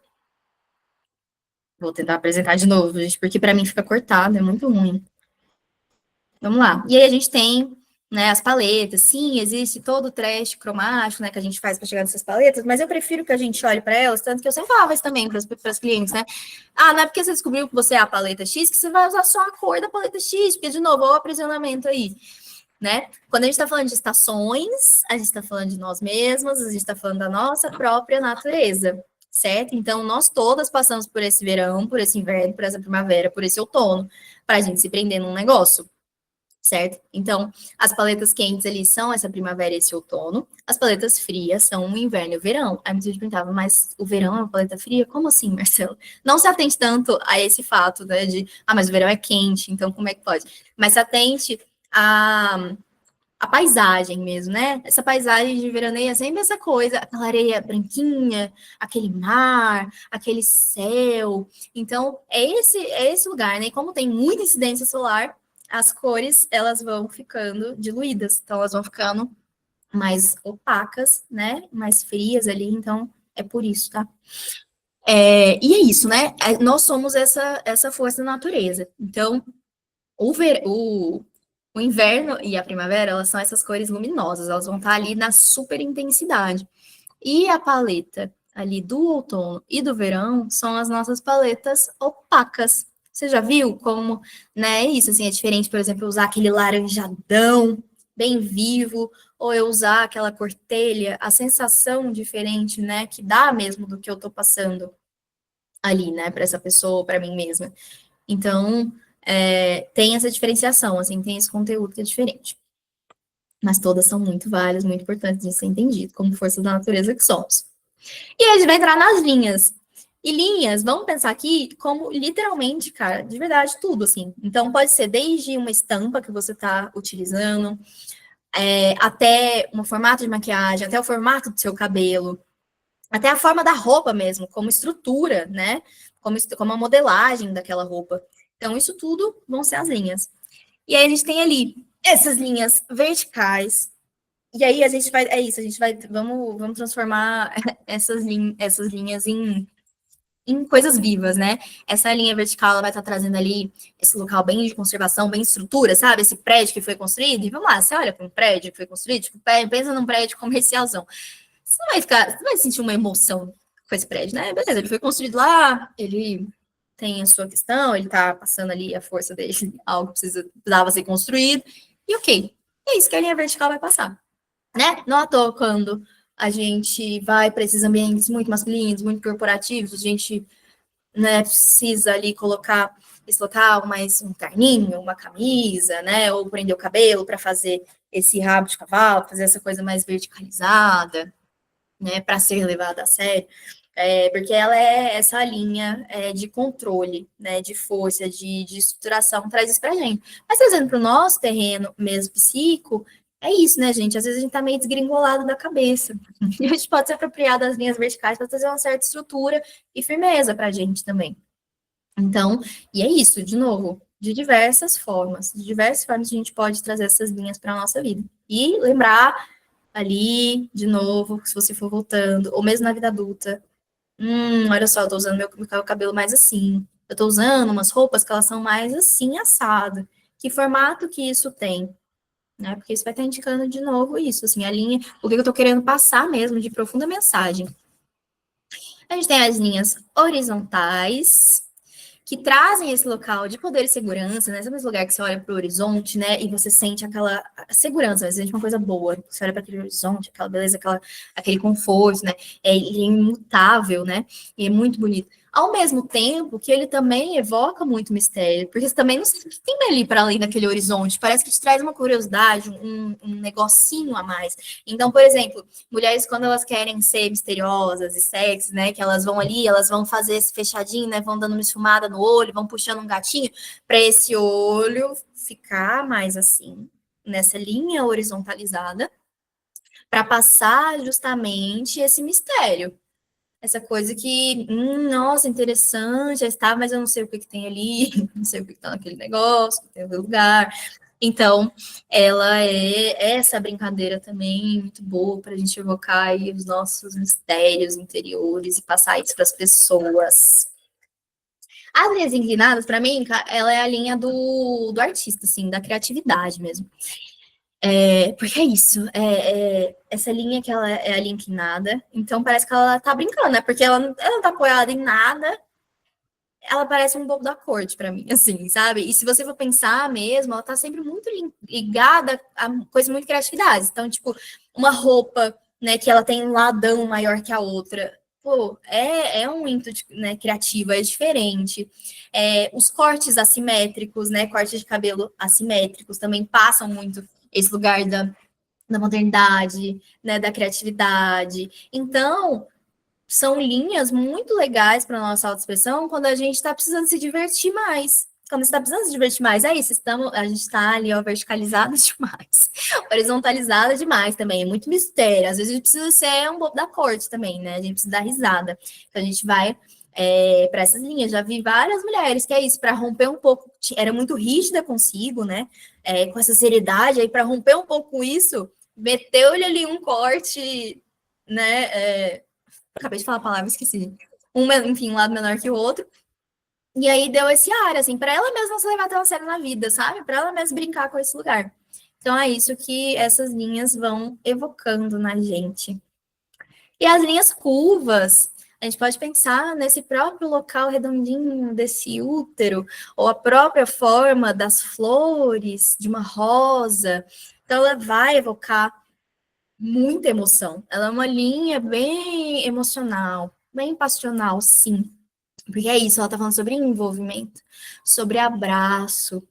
Vou tentar apresentar de novo, gente, porque para mim fica cortado, é muito ruim. Vamos lá. E aí a gente tem, né, as paletas. Sim, existe todo o trash cromático, né, que a gente faz para chegar nessas paletas, mas eu prefiro que a gente olhe para elas, tanto que eu sempre falava isso também para as clientes, né? Ah, não é porque você descobriu que você é a paleta X que você vai usar só a cor da paleta X, porque, de novo, olha o aprisionamento aí, né? Quando a gente está falando de estações, a gente está falando de nós mesmas, a gente está falando da nossa própria natureza, certo? Então, nós todas passamos por esse verão, por esse inverno, por essa primavera, por esse outono, para a gente se prender num negócio, certo? Então, as paletas quentes ali são essa primavera e esse outono, as paletas frias são o inverno e o verão. Aí muita gente perguntava, mas o verão é uma paleta fria? Como assim, Marcelo? Não se atente tanto a esse fato, né, mas o verão é quente, então como é que pode? Mas se atente a paisagem mesmo, né? Essa paisagem de veraneio é sempre essa coisa, aquela areia branquinha, aquele mar, aquele céu. Então, é esse lugar, né? E como tem muita incidência solar, as cores, elas vão ficando diluídas. Então, elas vão ficando mais opacas, né? Mais frias ali. Então, é por isso, tá? E é isso, né? Nós somos essa força da natureza. Então, o, ver, o inverno e a primavera, elas são essas cores luminosas, elas vão estar ali na super intensidade. E a paleta ali do outono e do verão são as nossas paletas opacas. Você já viu como, né, isso assim é diferente, por exemplo, usar aquele laranjadão bem vivo, ou eu usar aquela cor telha, a sensação diferente, né, que dá mesmo do que eu tô passando ali, né, para essa pessoa, para mim mesma. Então, tem essa diferenciação, assim, tem esse conteúdo que é diferente. Mas todas são muito válidas, muito importantes de ser entendido, como forças da natureza que somos. E aí a gente vai entrar nas linhas. E linhas, vamos pensar aqui como literalmente, cara, de verdade, tudo, assim. Então, pode ser desde uma estampa que você está utilizando, até um formato de maquiagem, até o formato do seu cabelo, até a forma da roupa mesmo, como estrutura, né? Como a modelagem daquela roupa. Então, isso tudo vão ser as linhas. E aí a gente tem ali essas linhas verticais. E aí a gente vai, é isso, a gente vai, vamos transformar essas linhas em coisas vivas, né? Essa linha vertical ela vai estar trazendo ali esse local bem de conservação, bem estrutura, sabe? Esse prédio que foi construído. E vamos lá, você olha para um prédio que foi construído, tipo, pensa num prédio comercialzão. Você vai sentir uma emoção com esse prédio, né? Beleza, ele foi construído lá, ele tem a sua questão, ele tá passando ali a força dele, algo que precisava ser construído, e ok. É isso que a linha vertical vai passar, né? Não à toa quando a gente vai para esses ambientes muito masculinos, muito corporativos, a gente, né, precisa ali colocar esse local mais um terninho, uma camisa, né, ou prender o cabelo para fazer esse rabo de cavalo, fazer essa coisa mais verticalizada, né, para ser levada a sério. Porque ela é essa linha de controle, né, de força, de estruturação, traz isso pra gente. Mas trazendo para o nosso terreno mesmo psíquico, é isso, né, gente? Às vezes a gente tá meio desgringolado da cabeça. E a gente pode se apropriar das linhas verticais para trazer uma certa estrutura e firmeza pra gente também. Então, e é isso, de novo, de diversas formas a gente pode trazer essas linhas para a nossa vida. E lembrar ali, de novo, se você for voltando, ou mesmo na vida adulta, olha só, eu tô usando meu cabelo mais assim, eu tô usando umas roupas que elas são mais assim, assado. Que formato que isso tem? Né? Porque isso vai estar indicando de novo isso, assim, a linha, o que eu tô querendo passar mesmo de profunda mensagem. A gente tem as linhas horizontais, que trazem esse local de poder e segurança, né? Sabe esse lugar que você olha para o horizonte, né? E você sente aquela segurança, você sente uma coisa boa. Você olha para aquele horizonte, aquela beleza, aquele conforto, né? Ele é imutável, né? E é muito bonito. Ao mesmo tempo que ele também evoca muito mistério, porque você também não sabe o que tem ali para além daquele horizonte. Parece que te traz uma curiosidade, um negocinho a mais. Então, por exemplo, mulheres, quando elas querem ser misteriosas e sexy, né? Que elas vão ali, elas vão fazer esse fechadinho, né? Vão dando uma esfumada no olho, vão puxando um gatinho para esse olho ficar mais assim, nessa linha horizontalizada, para passar justamente esse mistério. Essa coisa que, nossa, interessante, já está, mas eu não sei o que, que tem ali, não sei o que está naquele negócio, que tem aquele lugar. Então, ela é essa brincadeira também muito boa para a gente evocar aí os nossos mistérios interiores e passar isso para as pessoas. As linhas inclinadas, para mim, ela é a linha do artista, assim, da criatividade mesmo. Porque é isso, essa linha que ela é a linha inclinada, então parece que ela tá brincando, né? Porque ela não tá apoiada em nada, ela parece um bobo da corte para mim, assim, sabe? E se você for pensar mesmo, ela tá sempre muito ligada a coisas muito criatividades. Então, tipo, uma roupa, né, que ela tem um ladão maior que a outra. Pô, é um ímpeto, né, criativo, é diferente. Os cortes assimétricos, né, cortes de cabelo assimétricos também passam muito esse lugar da modernidade, né, da criatividade. Então, são linhas muito legais para a nossa autoexpressão quando a gente está precisando se divertir mais. Quando você está precisando se divertir mais, é isso, a gente está ali, ó, verticalizada demais, horizontalizada demais também, é muito mistério. Às vezes a gente precisa ser um bobo da corte também, né? A gente precisa dar risada. Então a gente vai para essas linhas. Já vi várias mulheres que é isso, para romper um pouco, era muito rígida consigo, né? Com essa seriedade, aí para romper um pouco com isso, meteu-lhe ali um corte, né? Acabei de falar a palavra, esqueci. Enfim, um lado menor que o outro. E aí deu esse ar, assim, para ela mesma não se levar tão a sério na vida, sabe? Para ela mesma brincar com esse lugar. Então é isso que essas linhas vão evocando na gente. E as linhas curvas, a gente pode pensar nesse próprio local redondinho desse útero, ou a própria forma das flores, de uma rosa. Então ela vai evocar muita emoção. Ela é uma linha bem emocional, bem passional, sim. Porque é isso, ela tá falando sobre envolvimento, sobre abraço.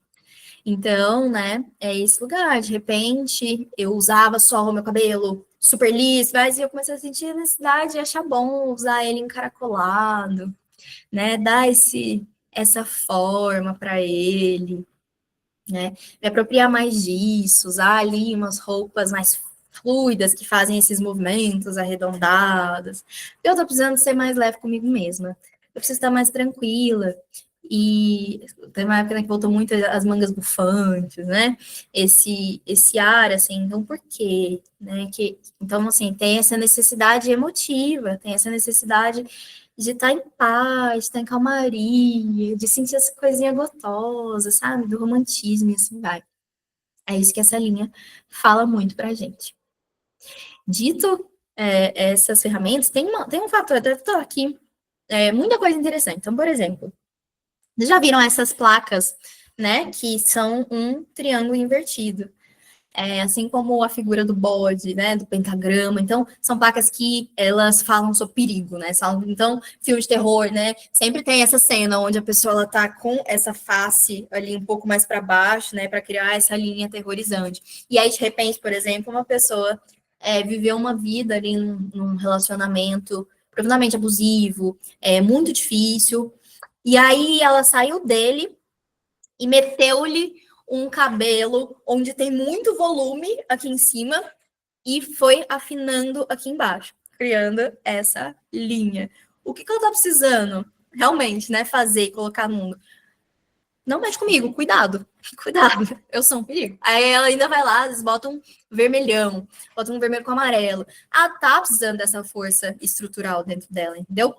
Então, né, é esse lugar. De repente, eu usava só o meu cabelo super liso, mas eu comecei a sentir a necessidade de achar bom usar ele encaracolado, né, dar essa forma para ele, né? Me apropriar mais disso, usar ali umas roupas mais fluidas que fazem esses movimentos arredondados. Eu tô precisando ser mais leve comigo mesma. Eu preciso estar mais tranquila. E tem uma época que voltou muito as mangas bufantes, né? Esse ar, assim, então por quê? Né? Então, assim, tem essa necessidade emotiva, tem essa necessidade de estar em paz, de estar em calmaria, de sentir essa coisinha gostosa, sabe? Do romantismo e assim vai. É isso que essa linha fala muito pra gente. Dito essas ferramentas, tem um fator, até estou aqui, muita coisa interessante. Então, por exemplo, vocês já viram essas placas, né, que são um triângulo invertido? Assim como a figura do bode, né, do pentagrama. Então, são placas que elas falam sobre perigo, né? Então, filme de terror, né? Sempre tem essa cena onde a pessoa ela tá com essa face ali um pouco mais para baixo, né, para criar essa linha aterrorizante. E aí, de repente, por exemplo, uma pessoa viveu uma vida ali num relacionamento profundamente abusivo, muito difícil. E aí ela saiu dele e meteu-lhe um cabelo onde tem muito volume aqui em cima e foi afinando aqui embaixo, criando essa linha. O que ela tá precisando realmente, né, fazer e colocar no mundo? Não mexe comigo, cuidado, cuidado, eu sou um perigo. Aí ela ainda vai lá, eles botam um vermelhão, botam um vermelho com amarelo. Ah, tá precisando dessa força estrutural dentro dela, entendeu?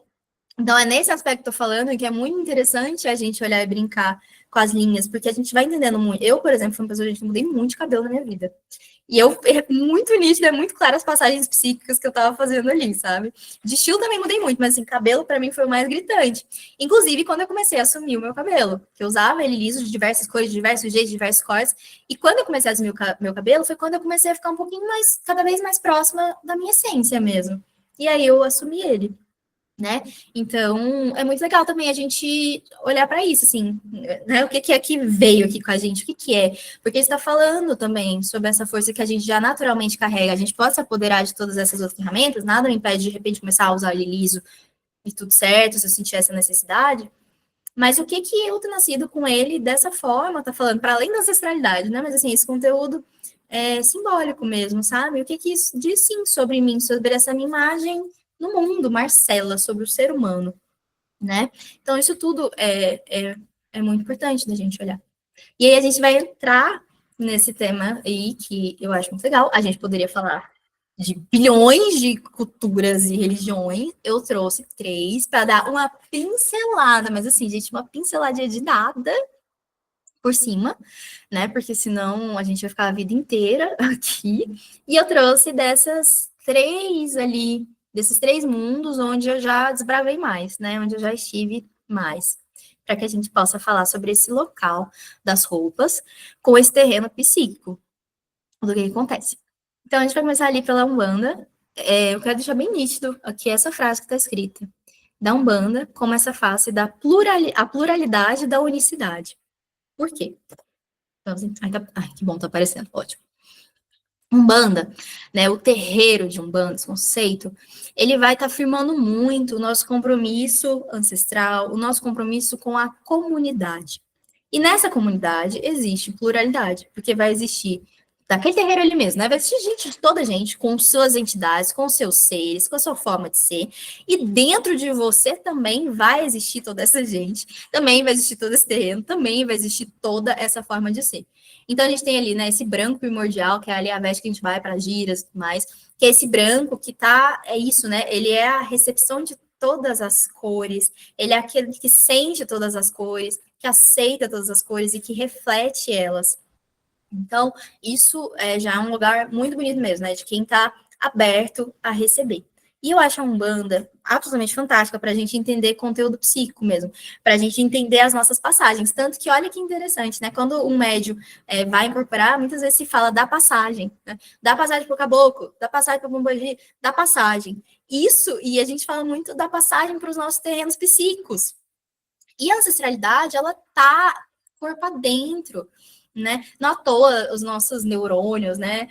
Então, é nesse aspecto que eu tô falando que é muito interessante a gente olhar e brincar com as linhas, porque a gente vai entendendo muito. Eu, por exemplo, fui uma pessoa que mudei muito de cabelo na minha vida. E é muito nítido, é muito claro as passagens psíquicas que eu tava fazendo ali, sabe? De estilo também mudei muito, mas assim, cabelo para mim foi o mais gritante. Inclusive, quando eu comecei a assumir o meu cabelo, que eu usava ele liso de diversas cores, de diversos jeitos, de diversas cores. E quando eu comecei a assumir meu cabelo, foi quando eu comecei a ficar um pouquinho mais, cada vez mais próxima da minha essência mesmo. E aí eu assumi ele, né? Então, é muito legal também a gente olhar para isso, assim, né? O que que é que veio aqui com a gente? O que que é? Porque está falando também sobre essa força que a gente já naturalmente carrega. A gente pode se apoderar de todas essas outras ferramentas, nada me impede de repente começar a usar ele liso e tudo certo, se eu sentir essa necessidade. Mas o que que eu ter nascido com ele dessa forma, tá falando, para além da ancestralidade, né? Mas assim, esse conteúdo é simbólico mesmo, sabe? O que que isso diz sim sobre mim, sobre essa minha imagem no mundo, Marcela, sobre o ser humano, né? Então, isso tudo é muito importante da gente olhar. E aí a gente vai entrar nesse tema aí, que eu acho muito legal. A gente poderia falar de bilhões de culturas e religiões. Eu trouxe 3 para dar uma pincelada, mas assim, gente, uma pinceladinha de nada por cima, né? Porque senão a gente vai ficar a vida inteira aqui. E eu trouxe dessas 3 ali, desses 3 mundos onde eu já desbravei mais, né? Onde eu já estive mais, para que a gente possa falar sobre esse local das roupas com esse terreno psíquico do que acontece. Então a gente vai começar ali pela Umbanda. Eu quero deixar bem nítido aqui essa frase que está escrita. Da Umbanda, como essa face da a pluralidade da unicidade. Por quê? Ai, que bom, tá aparecendo, ótimo. Umbanda, né, o terreiro de Umbanda, esse conceito, ele vai estar afirmando muito o nosso compromisso ancestral, o nosso compromisso com a comunidade. E nessa comunidade existe pluralidade, porque vai existir daquele terreiro ali mesmo, né? Vai existir gente de toda gente, com suas entidades, com seus seres, com a sua forma de ser. E dentro de você também vai existir toda essa gente, também vai existir todo esse terreno, também vai existir toda essa forma de ser. Então a gente tem ali, né, esse branco primordial, que é ali a veste que a gente vai para giras e tudo mais, que é esse branco que tá, é isso, né? Ele é a recepção de todas as cores, ele é aquele que sente todas as cores, que aceita todas as cores e que reflete elas. Então, isso já é um lugar muito bonito mesmo, né? De quem está aberto a receber. E eu acho a Umbanda absolutamente fantástica para a gente entender conteúdo psíquico mesmo, para a gente entender as nossas passagens. Tanto que, olha que interessante, né? Quando um médium vai incorporar, muitas vezes se fala da passagem, né? Da passagem para o caboclo, da passagem para o bombogi, da passagem. Isso, e a gente fala muito da passagem para os nossos terrenos psíquicos. E a ancestralidade, ela tá corpo adentro, né? Não à toa os nossos neurônios, né?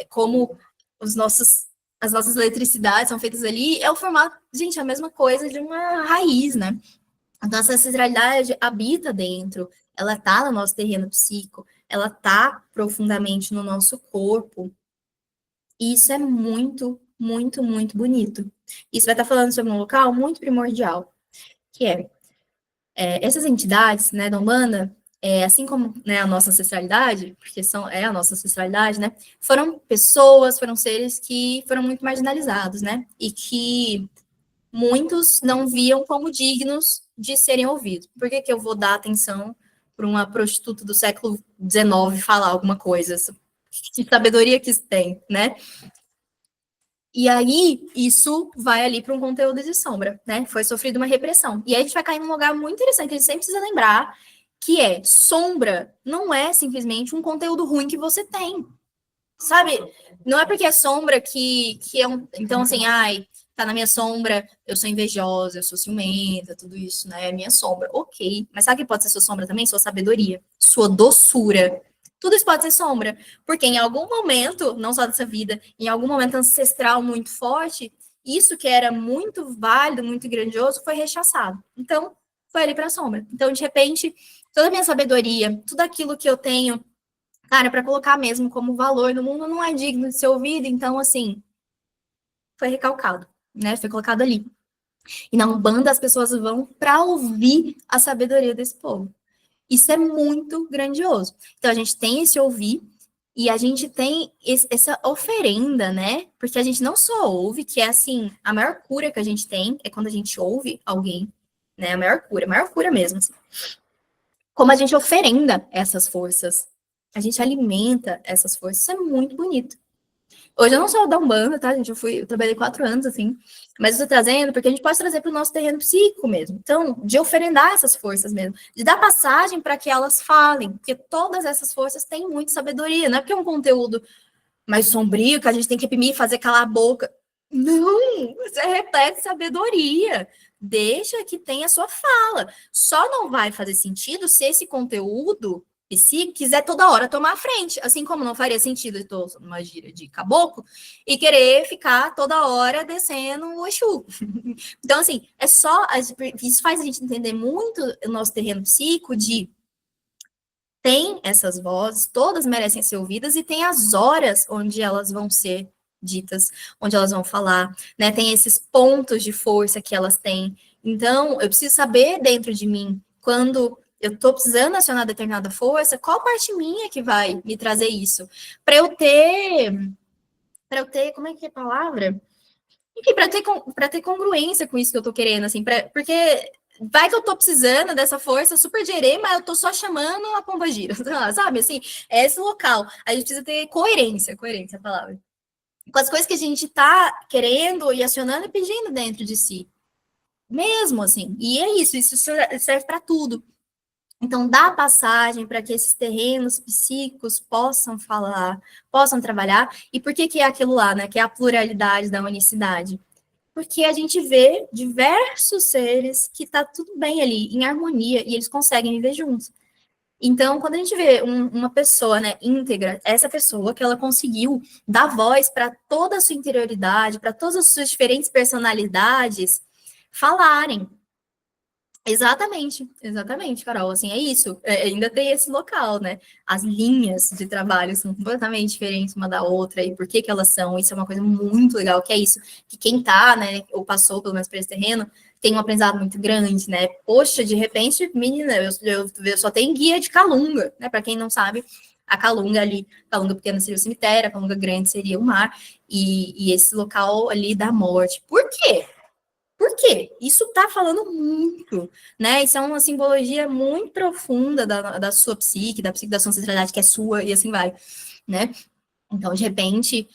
Como as nossas eletricidades são feitas ali, é o formato, gente, é a mesma coisa de uma raiz, né? A nossa ancestralidade habita dentro, ela tá no nosso terreno psíquico, ela tá profundamente no nosso corpo. E isso é muito, muito, muito bonito. Isso vai estar falando sobre um local muito primordial, que essas entidades, né, da Umbanda, assim como, né, a nossa ancestralidade, porque é a nossa ancestralidade, né, foram pessoas, foram seres que foram muito marginalizados, né, e que muitos não viam como dignos de serem ouvidos. Por que que eu vou dar atenção para uma prostituta do século XIX falar alguma coisa? Que sabedoria que isso tem, né? E aí, isso vai ali para um conteúdo de sombra, né? Foi sofrido uma repressão. E aí a gente vai cair num lugar muito interessante, que a gente sempre precisa lembrar, que é sombra não é simplesmente um conteúdo ruim que você tem. Sabe? Não é porque é sombra que é um. Então, assim, ai, tá na minha sombra, eu sou invejosa, eu sou ciumenta, tudo isso, né? É minha sombra. Ok. Mas sabe o que pode ser sua sombra também? Sua sabedoria, sua doçura. Tudo isso pode ser sombra. Porque em algum momento, não só dessa vida, em algum momento ancestral muito forte, isso que era muito válido, muito grandioso, foi rechaçado. Então, foi ali para a sombra. Então, de repente, toda a minha sabedoria, tudo aquilo que eu tenho, cara, para colocar mesmo como valor no mundo, não é digno de ser ouvido. Então, assim, foi recalcado, né? Foi colocado ali. E na Umbanda as pessoas vão para ouvir a sabedoria desse povo. Isso é muito grandioso. Então a gente tem esse ouvir e a gente tem essa oferenda, né? Porque a gente não só ouve, que é assim, a maior cura que a gente tem é quando a gente ouve alguém, né? A maior cura mesmo. Assim. Como a gente oferenda essas forças, a gente alimenta essas forças, isso é muito bonito. Hoje eu não sou da Umbanda, tá, gente? Eu trabalhei 4 anos, assim, mas eu tô trazendo porque a gente pode trazer para o nosso terreno psíquico mesmo. Então, de oferendar essas forças mesmo, de dar passagem para que elas falem, porque todas essas forças têm muita sabedoria, não é porque é um conteúdo mais sombrio que a gente tem que reprimir e fazer calar a boca. Não, você repete sabedoria. Deixa que tenha a sua fala. Só não vai fazer sentido se esse conteúdo e se quiser toda hora tomar a frente, assim como não faria sentido, eu estou numa gira de caboclo, e querer ficar toda hora descendo o Exu. Então, assim, é só. Isso faz a gente entender muito o nosso terreno psíquico de tem essas vozes, todas merecem ser ouvidas, e tem as horas onde elas vão ser ditas, onde elas vão falar, né? Tem esses pontos de força que elas têm. Então, eu preciso saber dentro de mim, quando eu estou precisando acionar determinada força, qual parte minha que vai me trazer isso? Para eu ter, como é que é a palavra? Enfim, para ter congruência com isso que eu tô querendo, assim, porque vai que eu tô precisando dessa força super gerê, mas eu tô só chamando a pomba gira, sabe? Assim, é esse local. A gente precisa ter coerência é a palavra. Com as coisas que a gente tá querendo e acionando e pedindo dentro de si. Mesmo, assim. E é isso serve para tudo. Então, dá passagem para que esses terrenos psíquicos possam falar, possam trabalhar. E por que é aquilo lá, né? Que é a pluralidade da unicidade. Porque a gente vê diversos seres que tá tudo bem ali, em harmonia, e eles conseguem viver juntos. Então, quando a gente vê uma pessoa, né, íntegra, essa pessoa que ela conseguiu dar voz para toda a sua interioridade, para todas as suas diferentes personalidades falarem. Exatamente, Carol. Assim, é isso. Ainda tem esse local, né? As linhas de trabalho são completamente diferentes uma da outra, e por que que elas são? Isso é uma coisa muito legal, que é isso, que quem tá, né, ou passou pelo menos por esse terreno, tem um aprendizado muito grande, né? Poxa, de repente, menina, eu só tenho guia de Calunga, né? Para quem não sabe, a Calunga ali, Calunga pequena seria o cemitério, a Calunga grande seria o mar, e esse local ali da morte. Por quê? Por quê? Isso está falando muito, né? Isso é uma simbologia muito profunda da sua psique, da psique da sua ancestralidade, que é sua, e assim vai, né? Então, de repente,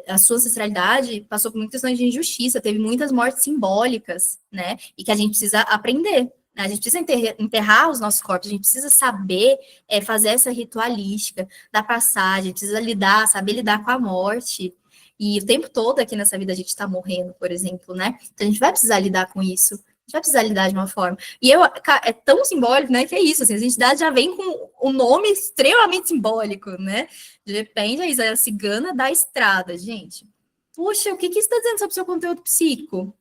a sua ancestralidade passou por muitas questões de injustiça, teve muitas mortes simbólicas, né? E que a gente precisa aprender. Né? A gente precisa enterrar os nossos corpos, a gente precisa saber fazer essa ritualística da passagem, precisa saber lidar com a morte. E o tempo todo aqui nessa vida a gente está morrendo, por exemplo, né? Então a gente vai precisar lidar com isso. A gente vai precisar lidar de uma forma. E é tão simbólico, né? Que é isso, assim, as entidades já vêm com um nome extremamente simbólico, né? De repente, é a cigana da estrada, gente. Puxa, o que isso está dizendo sobre o seu conteúdo psíquico?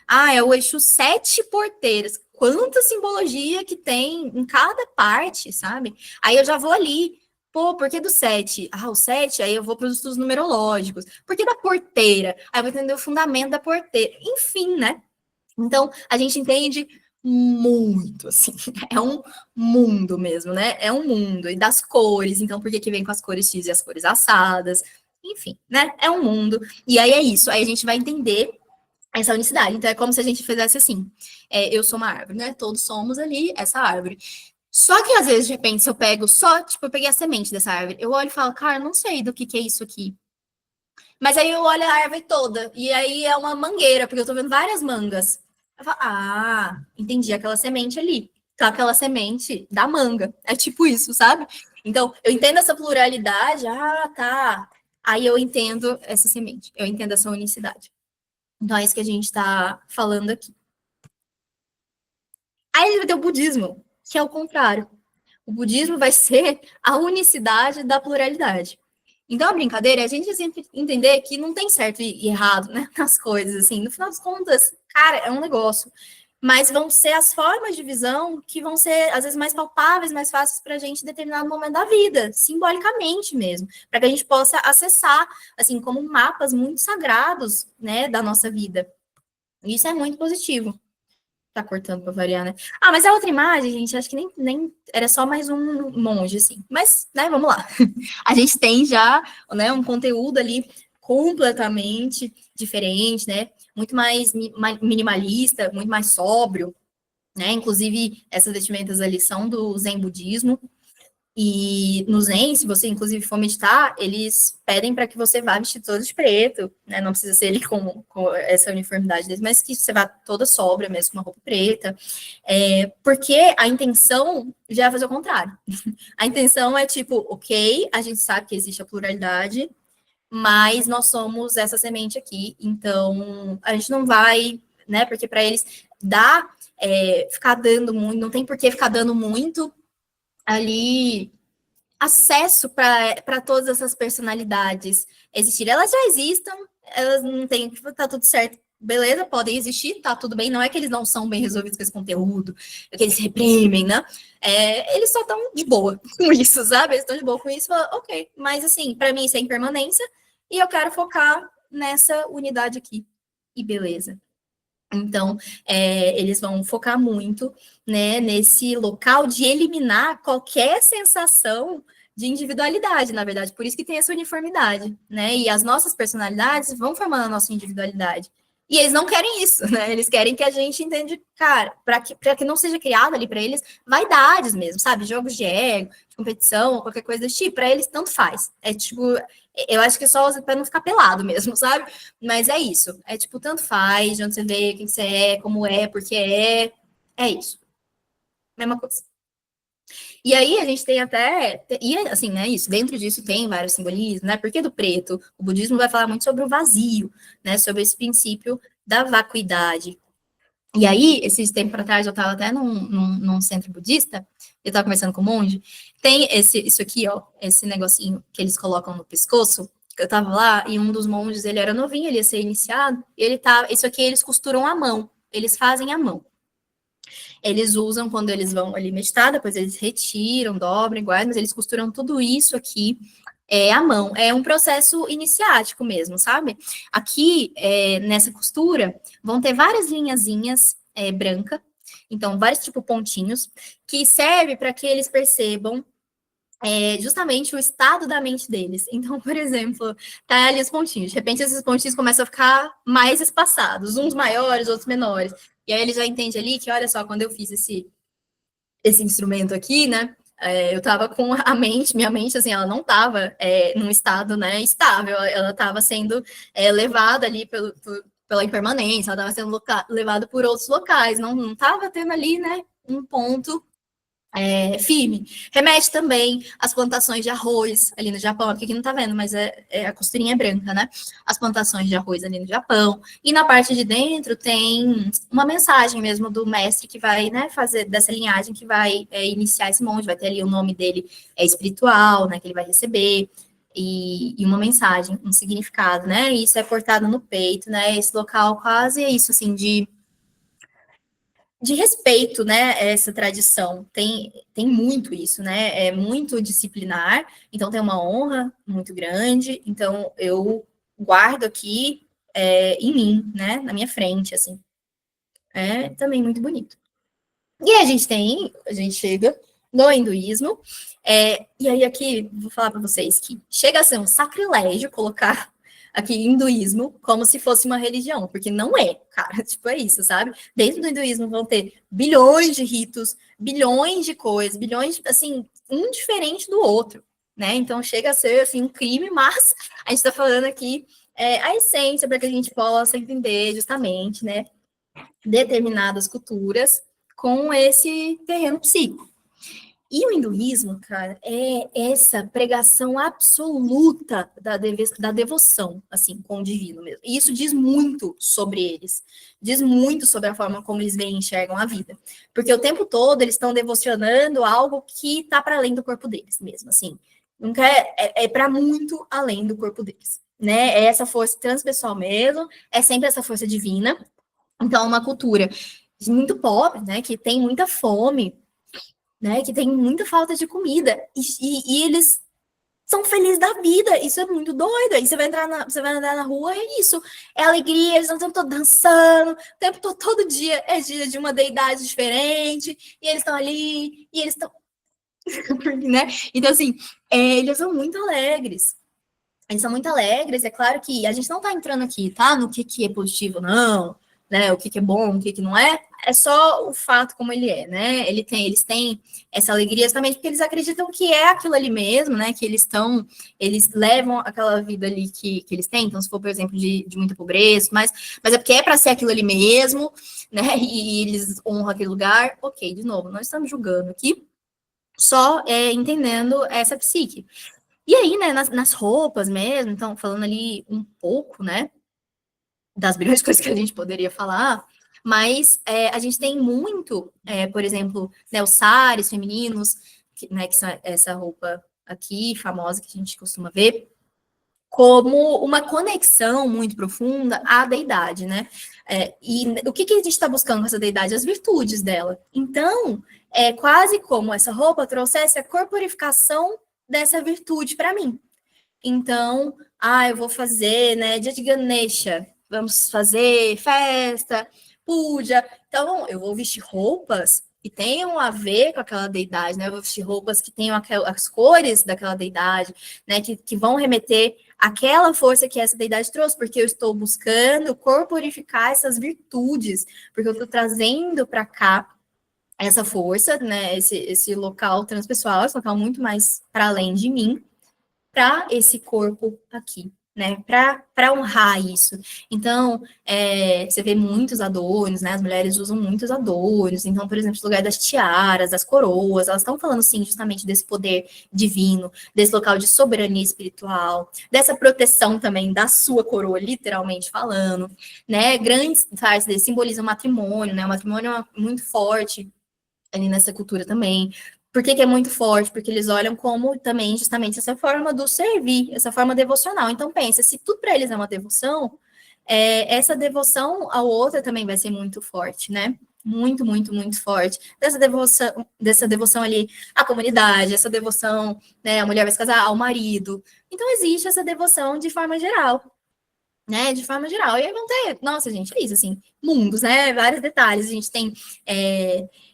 Ah, é o Exu Sete Porteiras. Quanta simbologia que tem em cada parte, sabe? Aí eu já vou ali. Pô, por que do 7? Ah, o 7, aí eu vou para os estudos numerológicos. Por que da porteira? Aí eu vou entender o fundamento da porteira. Enfim, né? Então, a gente entende muito, assim, é um mundo mesmo, né? É um mundo. E das cores, então, por que que vem com as cores X e as cores assadas? Enfim, né? É um mundo. E aí é isso. Aí a gente vai entender essa unicidade. Então, é como se a gente fizesse assim: eu sou uma árvore, né? Todos somos ali essa árvore. Só que às vezes, de repente, se eu pego só, tipo, eu peguei a semente dessa árvore, eu olho e falo, cara, não sei do que é isso aqui. Mas aí eu olho a árvore toda, e aí é uma mangueira, porque eu tô vendo várias mangas. Eu falo, entendi aquela semente ali. Então, aquela semente da manga. É tipo isso, sabe? Então, eu entendo essa pluralidade, tá. Aí eu entendo essa semente, eu entendo essa unicidade. Então, é isso que a gente está falando aqui. Aí vai ter o budismo, que é o contrário. O budismo vai ser a unicidade da pluralidade. Então, a brincadeira é a gente sempre entender que não tem certo e errado, né, nas coisas, assim. No final das contas, cara, é um negócio. Mas vão ser as formas de visão que vão ser, às vezes, mais palpáveis, mais fáceis para a gente em determinado momento da vida, simbolicamente mesmo, para que a gente possa acessar, assim, como mapas muito sagrados, né, da nossa vida. Isso é muito positivo. Tá cortando para variar, né? Ah, mas a outra imagem, gente, acho que nem era só mais um monge, assim. Mas, né, vamos lá. A gente tem já, né, um conteúdo ali completamente diferente, né? Muito mais minimalista, muito mais sóbrio, né? Inclusive, essas vestimentas ali são do Zen budismo. E no Zen, se você inclusive for meditar, eles pedem para que você vá vestido todo de preto, né? Não precisa ser ele com essa uniformidade deles, mas que você vá toda sóbria mesmo, com uma roupa preta. Porque a intenção já é fazer o contrário. A intenção é tipo, ok, a gente sabe que existe a pluralidade, mas nós somos essa semente aqui, então a gente não vai, né? Porque para eles dá, ficar dando muito, não tem por que ficar dando muito ali acesso para todas essas personalidades existir. Elas já existam, elas não têm, tá tudo certo. Beleza, podem existir, tá tudo bem. Não é que eles não são bem resolvidos com esse conteúdo, é que eles reprimem, né? Eles só estão de boa com isso, sabe? Eles estão de boa com isso, ok. Mas, assim, para mim isso é impermanência e eu quero focar nessa unidade aqui. E beleza. Então, eles vão focar muito, né, nesse local de eliminar qualquer sensação de individualidade, na verdade. Por isso que tem essa uniformidade, né? E as nossas personalidades vão formando a nossa individualidade. E eles não querem isso, né? Eles querem que a gente entenda, cara, para que não seja criado ali para eles vaidades mesmo, sabe? Jogos de ego, de competição, qualquer coisa desse tipo. Para eles, tanto faz. É tipo, eu acho que é só para não ficar pelado mesmo, sabe? Mas é isso. É tipo, tanto faz, de onde você veio, quem você é, como é, porque é. É isso. Mesma coisa. E aí a gente tem até. E assim, né? Isso. Dentro disso tem vários simbolismos, né? Porque do preto, o budismo vai falar muito sobre o vazio, né? Sobre esse princípio da vacuidade. E aí, esses tempos para trás, eu estava até num centro budista, eu estava conversando com um monge, tem isso aqui, ó, esse negocinho que eles colocam no pescoço. Eu estava lá e um dos monges, ele era novinho, ele ia ser iniciado, e ele tá, isso aqui eles costuram à mão, eles fazem à mão. Eles usam quando eles vão ali meditar, depois eles retiram, dobram, guardam, mas eles costuram tudo isso aqui à mão. É um processo iniciático mesmo, sabe? Aqui, nessa costura, vão ter várias linhazinhas branca, então vários tipo pontinhos, que serve para que eles percebam justamente o estado da mente deles. Então, por exemplo, tá ali os pontinhos. De repente, esses pontinhos começam a ficar mais espaçados, uns maiores, outros menores. E aí ele já entende ali que, olha só, quando eu fiz esse instrumento aqui, né? Eu estava com a mente, minha mente, assim, ela não estava num estado, né, estável, ela estava sendo levada ali pela impermanência, ela estava sendo levada por outros locais, não estava tendo ali, né, um ponto firme. Remete também às plantações de arroz ali no Japão, porque aqui não tá vendo, mas a costurinha é branca, né? As plantações de arroz ali no Japão. E na parte de dentro tem uma mensagem mesmo do mestre que vai, né, fazer dessa linhagem que vai iniciar esse monge, vai ter ali o nome dele espiritual, né, que ele vai receber. E uma mensagem, um significado, né? E isso é portado no peito, né? Esse local quase é isso, assim, de respeito, né, essa tradição. Tem muito isso, né? É muito disciplinar, então tem uma honra muito grande. Então eu guardo aqui em mim, né, na minha frente, assim. É também muito bonito. E a gente chega no hinduísmo, e aí aqui vou falar para vocês que chega a ser um sacrilégio colocar aqui hinduísmo como se fosse uma religião, porque não é, cara, tipo, é isso, sabe? Dentro do hinduísmo vão ter bilhões de ritos, bilhões de coisas, bilhões, assim, um diferente do outro, né? Então chega a ser, assim, um crime, mas a gente está falando aqui a essência para que a gente possa entender justamente, né, determinadas culturas com esse terreno psíquico. E o hinduísmo, cara, é essa pregação absoluta da devoção, assim, com o divino mesmo. E isso diz muito sobre eles. Diz muito sobre a forma como eles veem e enxergam a vida. Porque o tempo todo eles estão devocionando algo que está para além do corpo deles mesmo, assim. Nunca é para muito além do corpo deles, né? É essa força transpessoal mesmo, é sempre essa força divina. Então, uma cultura muito pobre, né? Que tem muita fome, né? Que tem muita falta de comida. E eles são felizes da vida. Isso é muito doido. Aí você vai andar na rua, é isso. É alegria, eles estão o tempo todo dançando, o tempo todo dia é dia de uma deidade diferente, e eles estão ali, e eles estão. Né? Então, assim, eles são muito alegres. Eles são muito alegres, é claro que a gente não está entrando aqui, tá? No que é positivo, não, né? O que é bom, o que não é. É só o fato como ele é, né? Eles têm essa alegria justamente porque eles acreditam que é aquilo ali mesmo, né? Que eles levam aquela vida ali que eles têm. Então, se for, por exemplo, de muita pobreza, mas é porque é para ser aquilo ali mesmo, né? E eles honram aquele lugar. Ok, de novo, nós estamos julgando aqui, só entendendo essa psique. E aí, né, nas roupas mesmo, então, falando ali um pouco, né, das milhões de coisas que a gente poderia falar, mas a gente tem muito, por exemplo, né, os sares femininos, que são essa roupa aqui, famosa, que a gente costuma ver, como uma conexão muito profunda à deidade, né? E o que a gente está buscando com essa deidade? As virtudes dela. Então, é quase como essa roupa trouxesse a corporificação dessa virtude para mim. Então, eu vou fazer, né, dia de Ganesha, vamos fazer festa, puja. Então, eu vou vestir roupas que tenham a ver com aquela deidade, né? Eu vou vestir roupas que tenham as cores daquela deidade, né? Que vão remeter àquela força que essa deidade trouxe, porque eu estou buscando corporificar essas virtudes, porque eu estou trazendo para cá essa força, né? Esse local transpessoal, esse local muito mais para além de mim, para esse corpo aqui, né? Para honrar isso. Então, você vê muitos adornos, né? As mulheres usam muitos adornos. Então, por exemplo, no lugar das tiaras, das coroas, elas estão falando, sim, justamente desse poder divino, desse local de soberania espiritual, dessa proteção também da sua coroa, literalmente falando, né? Grandes partes simbolizam o matrimônio, né? O matrimônio é muito forte ali nessa cultura também. Por que é muito forte? Porque eles olham como também justamente essa forma do servir, essa forma devocional. Então pensa, se tudo para eles é uma devoção, essa devoção ao outro também vai ser muito forte, né? Muito, muito, muito forte. Dessa devoção ali à comunidade, essa devoção, né? A mulher vai se casar ao marido. Então existe essa devoção de forma geral, né? De forma geral. E aí vão ter, nossa, gente, é isso, assim, mundos, né? Vários detalhes. A gente tem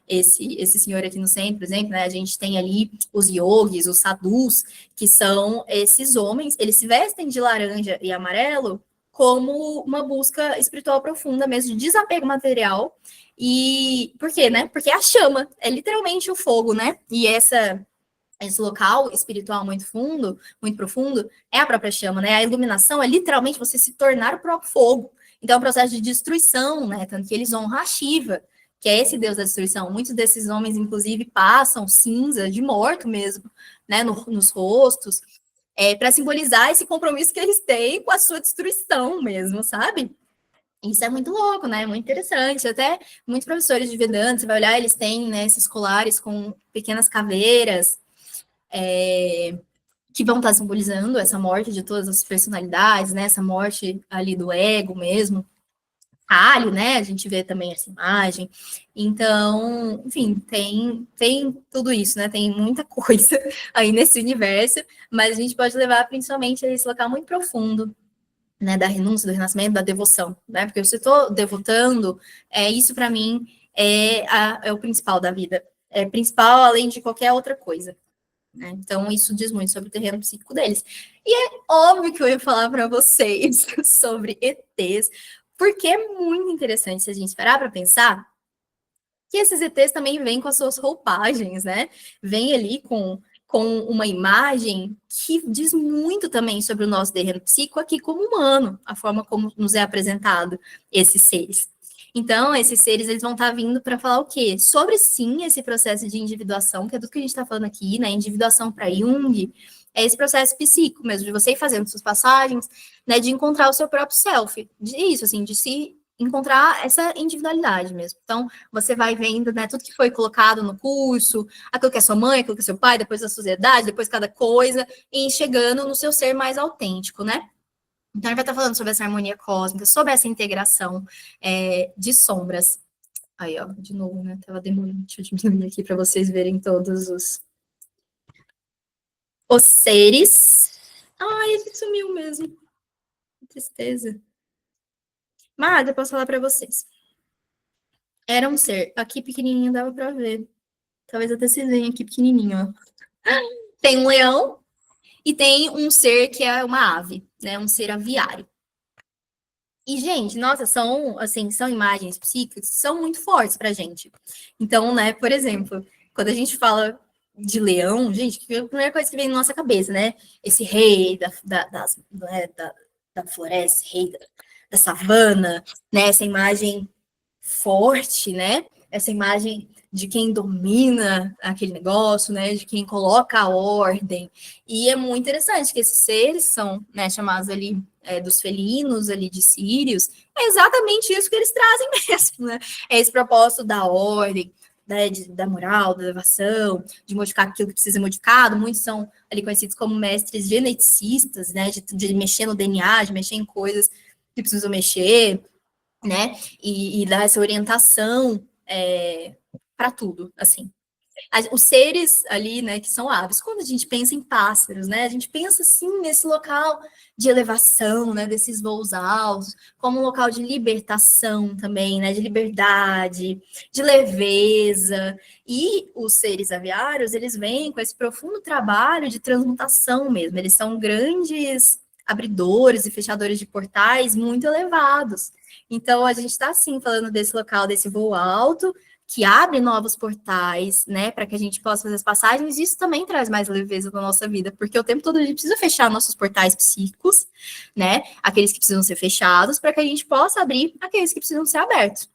esse senhor aqui no centro, por exemplo, né? A gente tem ali os yogis, os sadhus, que são esses homens, eles se vestem de laranja e amarelo como uma busca espiritual profunda mesmo, de desapego material. E por quê, né? Porque a chama é literalmente o fogo, né? E esse local espiritual muito fundo, muito profundo, é a própria chama, né? A iluminação é literalmente você se tornar o próprio fogo. Então é um processo de destruição, né? Tanto que eles honram a Shiva, que é esse deus da destruição. Muitos desses homens, inclusive, passam cinza de morto mesmo, né? Nos rostos, para simbolizar esse compromisso que eles têm com a sua destruição mesmo, sabe? Isso é muito louco, né? Muito interessante. Até muitos professores de Vedanta, você vai olhar, eles têm, né, esses colares com pequenas caveiras, que vão estar simbolizando essa morte de todas as personalidades, né? Essa morte ali do ego mesmo. Alho, né? A gente vê também essa imagem. Então, enfim, tem tudo isso, né? Tem muita coisa aí nesse universo, mas a gente pode levar principalmente a esse local muito profundo, né? Da renúncia, do renascimento, da devoção, né? Porque se eu estou devotando, isso para mim é o principal da vida. É principal além de qualquer outra coisa. Né? Então, isso diz muito sobre o terreno psíquico deles. E é óbvio que eu ia falar para vocês sobre ETs, porque é muito interessante se a gente parar para pensar que esses ETs também vêm com as suas roupagens, né? Vêm ali com uma imagem que diz muito também sobre o nosso terreno psíquico aqui como humano, a forma como nos é apresentado esses seres. Então, esses seres, eles vão estar vindo para falar o quê? Sobre, sim, esse processo de individuação, que é tudo que a gente está falando aqui, né? Individuação para Jung, é esse processo psíquico mesmo, de você ir fazendo suas passagens, né? De encontrar o seu próprio self. De isso, assim, de se encontrar essa individualidade mesmo. Então, você vai vendo, né, tudo que foi colocado no curso, aquilo que é sua mãe, aquilo que é seu pai, depois a sociedade, depois cada coisa, e chegando no seu ser mais autêntico, né? Então, ele vai estar falando sobre essa harmonia cósmica, sobre essa integração de sombras. Aí, ó, de novo, né? Tava demorando. Deixa eu diminuir aqui para vocês verem todos os seres. Ai, ele sumiu mesmo. Que tristeza. Mas eu posso falar para vocês. Era um ser. Aqui pequenininho dava para ver. Talvez até vocês venham aqui pequenininho, ó. Tem um leão e tem um ser que é uma ave, né? Um ser aviário. E, gente, nossa, são, assim, são imagens psíquicas que são muito fortes pra gente. Então, né, por exemplo, quando a gente fala de leão, gente, que é a primeira coisa que vem na nossa cabeça, né? Esse rei da floresta, rei da savana, né? Essa imagem forte, né? Essa imagem de quem domina aquele negócio, né? De quem coloca a ordem. E é muito interessante que esses seres são, né, chamados ali dos felinos, ali de sírios. É exatamente isso que eles trazem mesmo, né? É esse propósito da ordem, da moral, da elevação, de modificar aquilo que precisa ser modificado. Muitos são ali conhecidos como mestres geneticistas, né? De mexer no DNA, de mexer em coisas que precisam mexer, né? E dar essa orientação para tudo, assim. Os seres ali, né, que são aves, quando a gente pensa em pássaros, né, a gente pensa, sim, nesse local de elevação, né, desses voos altos, como um local de libertação também, né, de liberdade, de leveza, e os seres aviários, eles vêm com esse profundo trabalho de transmutação mesmo, eles são grandes abridores e fechadores de portais muito elevados. Então, a gente está, sim, falando desse local, desse voo alto, que abre novos portais, né, para que a gente possa fazer as passagens, isso também traz mais leveza na nossa vida, porque o tempo todo a gente precisa fechar nossos portais psíquicos, né, aqueles que precisam ser fechados, para que a gente possa abrir aqueles que precisam ser abertos,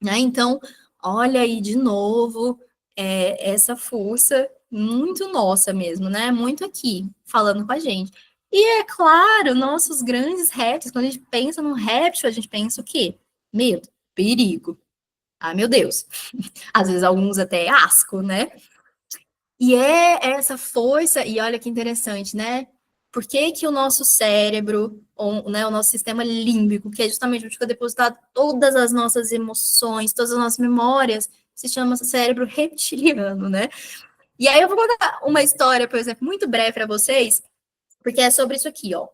né, então, olha aí de novo, essa força muito nossa mesmo, né, muito aqui, falando com a gente. E é claro, nossos grandes répteis, quando a gente pensa num réptil, a gente pensa o quê? Medo, perigo. Ah, meu Deus. Às vezes alguns até asco, né? E é essa força, e olha que interessante, né? Por que que o nosso cérebro, ou, né, o nosso sistema límbico, que é justamente onde fica depositado todas as nossas emoções, todas as nossas memórias, se chama cérebro reptiliano, né? E aí eu vou contar uma história, por exemplo, muito breve para vocês, porque é sobre isso aqui, ó,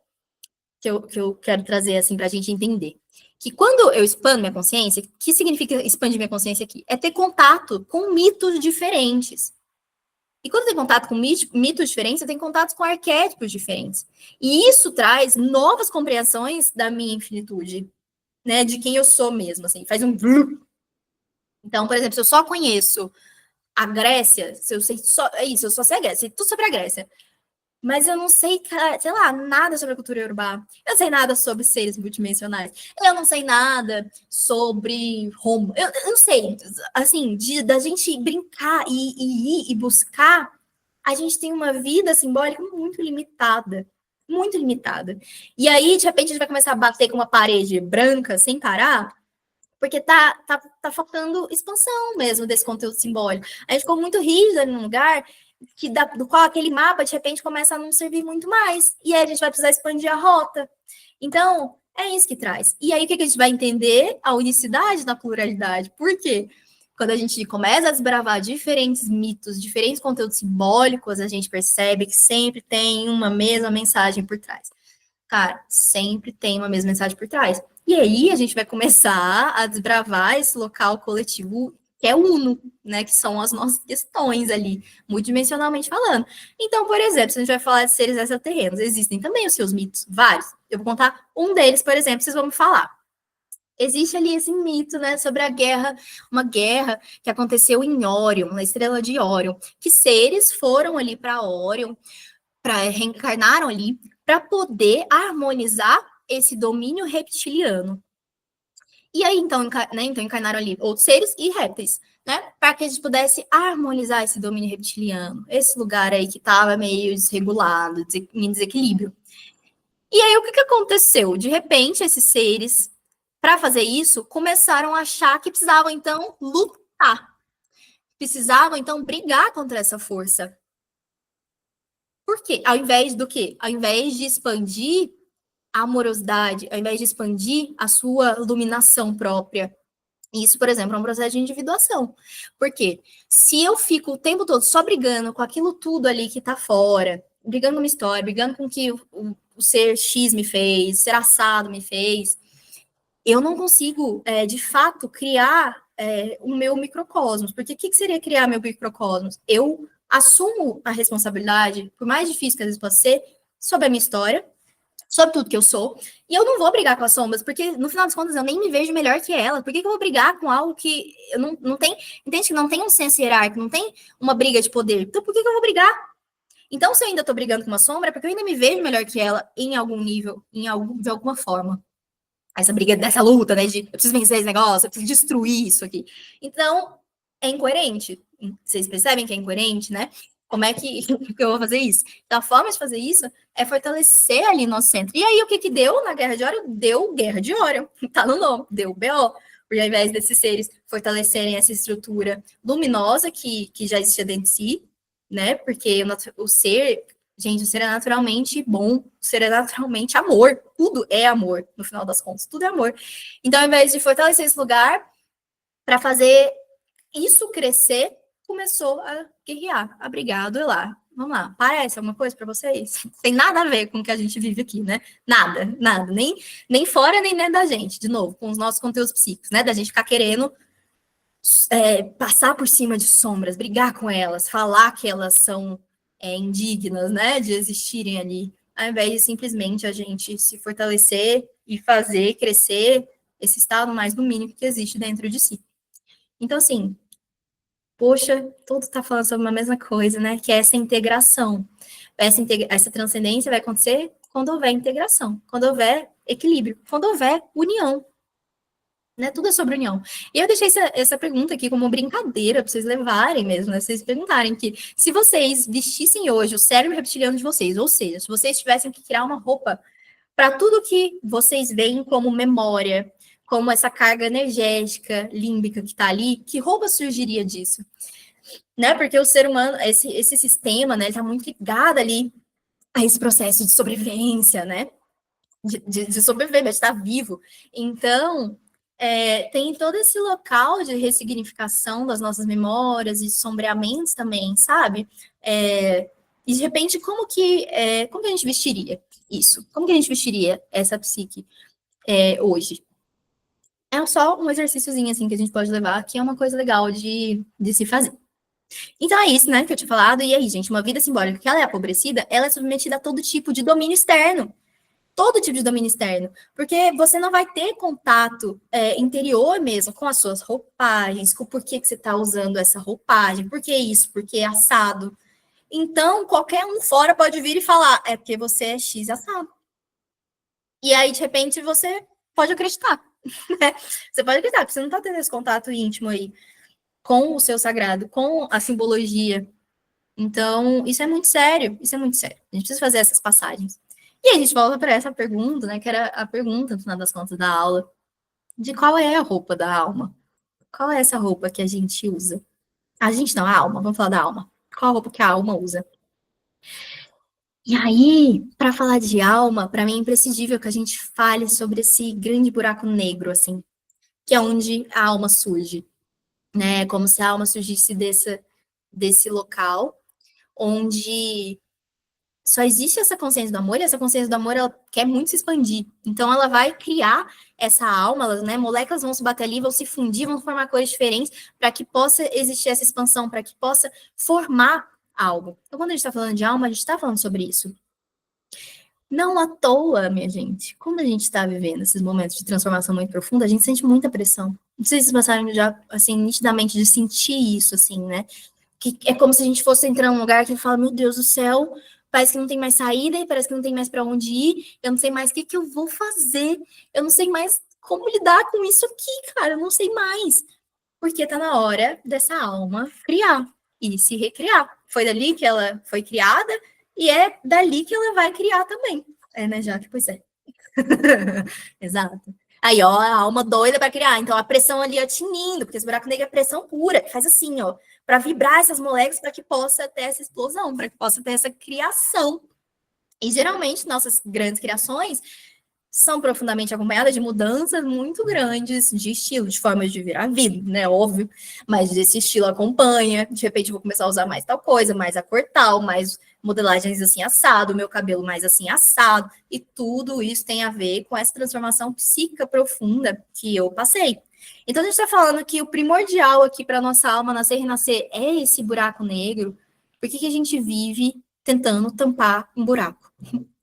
que eu quero trazer assim para a gente entender. Que quando eu expando minha consciência, o que significa expandir minha consciência aqui? É ter contato com mitos diferentes. E quando tem contato com mitos diferentes, você tem contato com arquétipos diferentes. E isso traz novas compreensões da minha infinitude, né? De quem eu sou mesmo, assim. Faz um... Então, por exemplo, se eu só conheço a Grécia, se eu sei só... É isso, eu só sei a Grécia, sei tudo sobre a Grécia. Mas eu não sei, sei lá, nada sobre a cultura iorubá. Eu não sei nada sobre seres multidimensionais. Eu não sei nada sobre Roma. Eu não sei. Assim, da gente brincar e ir e buscar, a gente tem uma vida simbólica muito limitada. Muito limitada. E aí, de repente, a gente vai começar a bater com uma parede branca sem parar, porque tá faltando expansão mesmo desse conteúdo simbólico. A gente ficou muito rígido ali num lugar do qual aquele mapa, de repente, começa a não servir muito mais. E aí a gente vai precisar expandir a rota. Então, é isso que traz. E aí, o que a gente vai entender? A unicidade da pluralidade. Por quê? Quando a gente começa a desbravar diferentes mitos, diferentes conteúdos simbólicos, a gente percebe que sempre tem uma mesma mensagem por trás. Cara, sempre tem uma mesma mensagem por trás. E aí a gente vai começar a desbravar esse local coletivo que é uno, né? Que são as nossas questões ali, multidimensionalmente falando. Então, por exemplo, se a gente vai falar de seres extraterrenos, existem também os seus mitos, vários. Eu vou contar um deles, por exemplo, vocês vão me falar. Existe ali esse mito, né, sobre a guerra, uma guerra que aconteceu em Órion, na estrela de Órion, que seres foram ali para Órion, reencarnaram ali, para poder harmonizar esse domínio reptiliano. E aí, então, né, então encarnaram ali outros seres e répteis, né? Para que a gente pudesse harmonizar esse domínio reptiliano, esse lugar aí que estava meio desregulado, em desequilíbrio. E aí, o que aconteceu? De repente, esses seres Para fazer isso, começaram a achar que precisavam, então, lutar. Precisavam, então, brigar contra essa força. Por quê? Ao invés do quê? Ao invés de expandir a amorosidade, ao invés de expandir a sua iluminação própria. Isso, por exemplo, é um processo de individuação. Por quê? Se eu fico o tempo todo só brigando com aquilo tudo ali que tá fora, brigando com uma história, brigando com o que o ser X me fez, o ser assado me fez, eu não consigo, de fato, criar o meu microcosmos. Porque o que seria criar meu microcosmos? Eu assumo a responsabilidade, por mais difícil que às vezes possa ser, sobre a minha história, sobre tudo que eu sou, e eu não vou brigar com as sombras, porque no final das contas eu nem me vejo melhor que ela. Por que eu vou brigar com algo que eu não tem, entende que não tem um senso hierárquico, não tem uma briga de poder? Então por que eu vou brigar? Então, se eu ainda tô brigando com uma sombra, é porque eu ainda me vejo melhor que ela em algum nível, de alguma forma. Essa briga, dessa luta, né, de eu preciso vencer esse negócio, eu preciso destruir isso aqui. Então, é incoerente. Vocês percebem que é incoerente, né? Como é que eu vou fazer isso? Então, a forma de fazer isso é fortalecer ali nosso centro. E aí, o que deu na Guerra de Orion? Deu Guerra de Orion. Tá no nome, deu BO. Porque ao invés desses seres fortalecerem essa estrutura luminosa que já existia dentro de si, né? Porque o ser, gente, o ser é naturalmente bom, o ser é naturalmente amor. Tudo é amor, no final das contas. Tudo é amor. Então, ao invés de fortalecer esse lugar, para fazer isso crescer, começou a guerrear, a brigar, a duelar. Vamos lá, parece alguma coisa para vocês? Tem nada a ver com o que a gente vive aqui, né? Nada, nada. Nem fora, nem dentro da gente, de novo, com os nossos conteúdos psíquicos, né? Da gente ficar querendo passar por cima de sombras, brigar com elas, falar que elas são indignas, né? De existirem ali, ao invés de simplesmente a gente se fortalecer e fazer crescer esse estado mais lumínico que existe dentro de si. Então, assim, poxa, tudo está falando sobre uma mesma coisa, né? Que é essa integração. Essa transcendência vai acontecer quando houver integração, quando houver equilíbrio, quando houver união. Né? Tudo é sobre união. E eu deixei essa pergunta aqui como brincadeira, para vocês levarem mesmo, né? Vocês perguntarem que se vocês vestissem hoje o cérebro reptiliano de vocês, ou seja, se vocês tivessem que criar uma roupa para tudo que vocês veem como memória, como essa carga energética, límbica que está ali, que roupa surgiria disso? Né? Porque o ser humano, esse sistema, né, está muito ligado ali a esse processo de sobrevivência, né? De sobreviver, de estar vivo. Então, tem todo esse local de ressignificação das nossas memórias e sombreamentos também, sabe? E de repente, como que a gente vestiria isso? Como que a gente vestiria essa psique hoje? É só um exercíciozinho assim que a gente pode levar, que é uma coisa legal de se fazer. Então é isso, né, que eu tinha falado. E aí, gente, uma vida simbólica que ela é apodrecida, ela é submetida a todo tipo de domínio externo. Todo tipo de domínio externo. Porque você não vai ter contato interior mesmo com as suas roupagens, com por que você está usando essa roupagem, por que isso, por que assado. Então, qualquer um fora pode vir e falar, é porque você é X assado. E aí, de repente, você pode acreditar. Né? Você pode acreditar, porque você não está tendo esse contato íntimo aí com o seu sagrado, com a simbologia. Então, isso é muito sério, isso é muito sério. A gente precisa fazer essas passagens. E aí a gente volta para essa pergunta, né, que era a pergunta, no final das contas, da aula, de qual é a roupa da alma? Qual é essa roupa que a gente usa? A gente não, a alma, vamos falar da alma. Qual a roupa que a alma usa? E aí, para falar de alma, para mim é imprescindível que a gente fale sobre esse grande buraco negro, assim, que é onde a alma surge, né? Como se a alma surgisse desse local onde só existe essa consciência do amor, e essa consciência do amor, ela quer muito se expandir. Então, ela vai criar essa alma, né? Moléculas vão se bater ali, vão se fundir, vão formar coisas diferentes, para que possa existir essa expansão, para que possa formar algo. Então, quando a gente está falando de alma, a gente está falando sobre isso. Não à toa, minha gente, quando a gente está vivendo esses momentos de transformação muito profunda, a gente sente muita pressão. Não sei se vocês passaram já, assim, nitidamente de sentir isso, assim, né? Que é como se a gente fosse entrar num lugar que fala, meu Deus do céu, parece que não tem mais saída, e parece que não tem mais para onde ir, eu não sei mais o que eu vou fazer, eu não sei mais como lidar com isso aqui, cara, eu não sei mais. Porque tá na hora dessa alma criar e se recriar. Foi dali que ela foi criada, e é dali que ela vai criar também. É, né, Jaque? Pois é. Exato. Aí, ó, a alma doida para criar. Então, a pressão ali, ó, tinindo, porque esse buraco negro é pressão pura, que faz assim, ó, para vibrar essas moléculas para que possa ter essa explosão, para que possa ter essa criação. E geralmente, nossas grandes criações são profundamente acompanhadas de mudanças muito grandes de estilo, de formas de virar a vida, né? Óbvio, mas esse estilo acompanha. De repente, eu vou começar a usar mais tal coisa, mais a cor tal, mais modelagens assim assado, meu cabelo mais assim assado, e tudo isso tem a ver com essa transformação psíquica profunda que eu passei. Então, a gente está falando que o primordial aqui para nossa alma nascer e renascer é esse buraco negro. Por que a gente vive tentando tampar um buraco?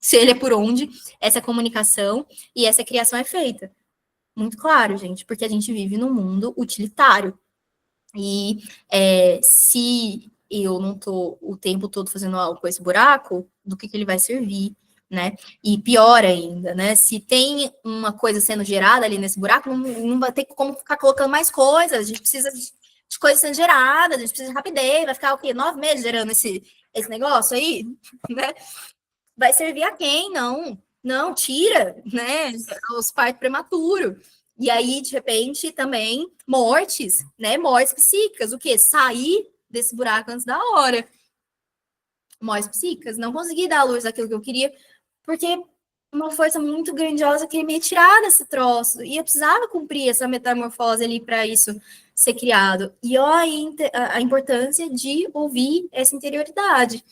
Se ele é por onde essa comunicação e essa criação é feita. Muito claro, gente, porque a gente vive num mundo utilitário. E se eu não estou o tempo todo fazendo algo com esse buraco, do que ele vai servir, né? E pior ainda, né? Se tem uma coisa sendo gerada ali nesse buraco, não vai ter como ficar colocando mais coisas. A gente precisa de coisas sendo geradas, a gente precisa de rapidez, vai ficar o quê? 9 meses gerando esse negócio aí, né? Vai servir a quem? Não, tira, né? Os partos prematuros. E aí, de repente, também mortes, né? Mortes psíquicas. O quê? Sair desse buraco antes da hora. Mortes psíquicas. Não consegui dar à luz daquilo que eu queria, porque uma força muito grandiosa queria me retirar desse troço. E eu precisava cumprir essa metamorfose ali para isso ser criado. E olha a importância de ouvir essa interioridade.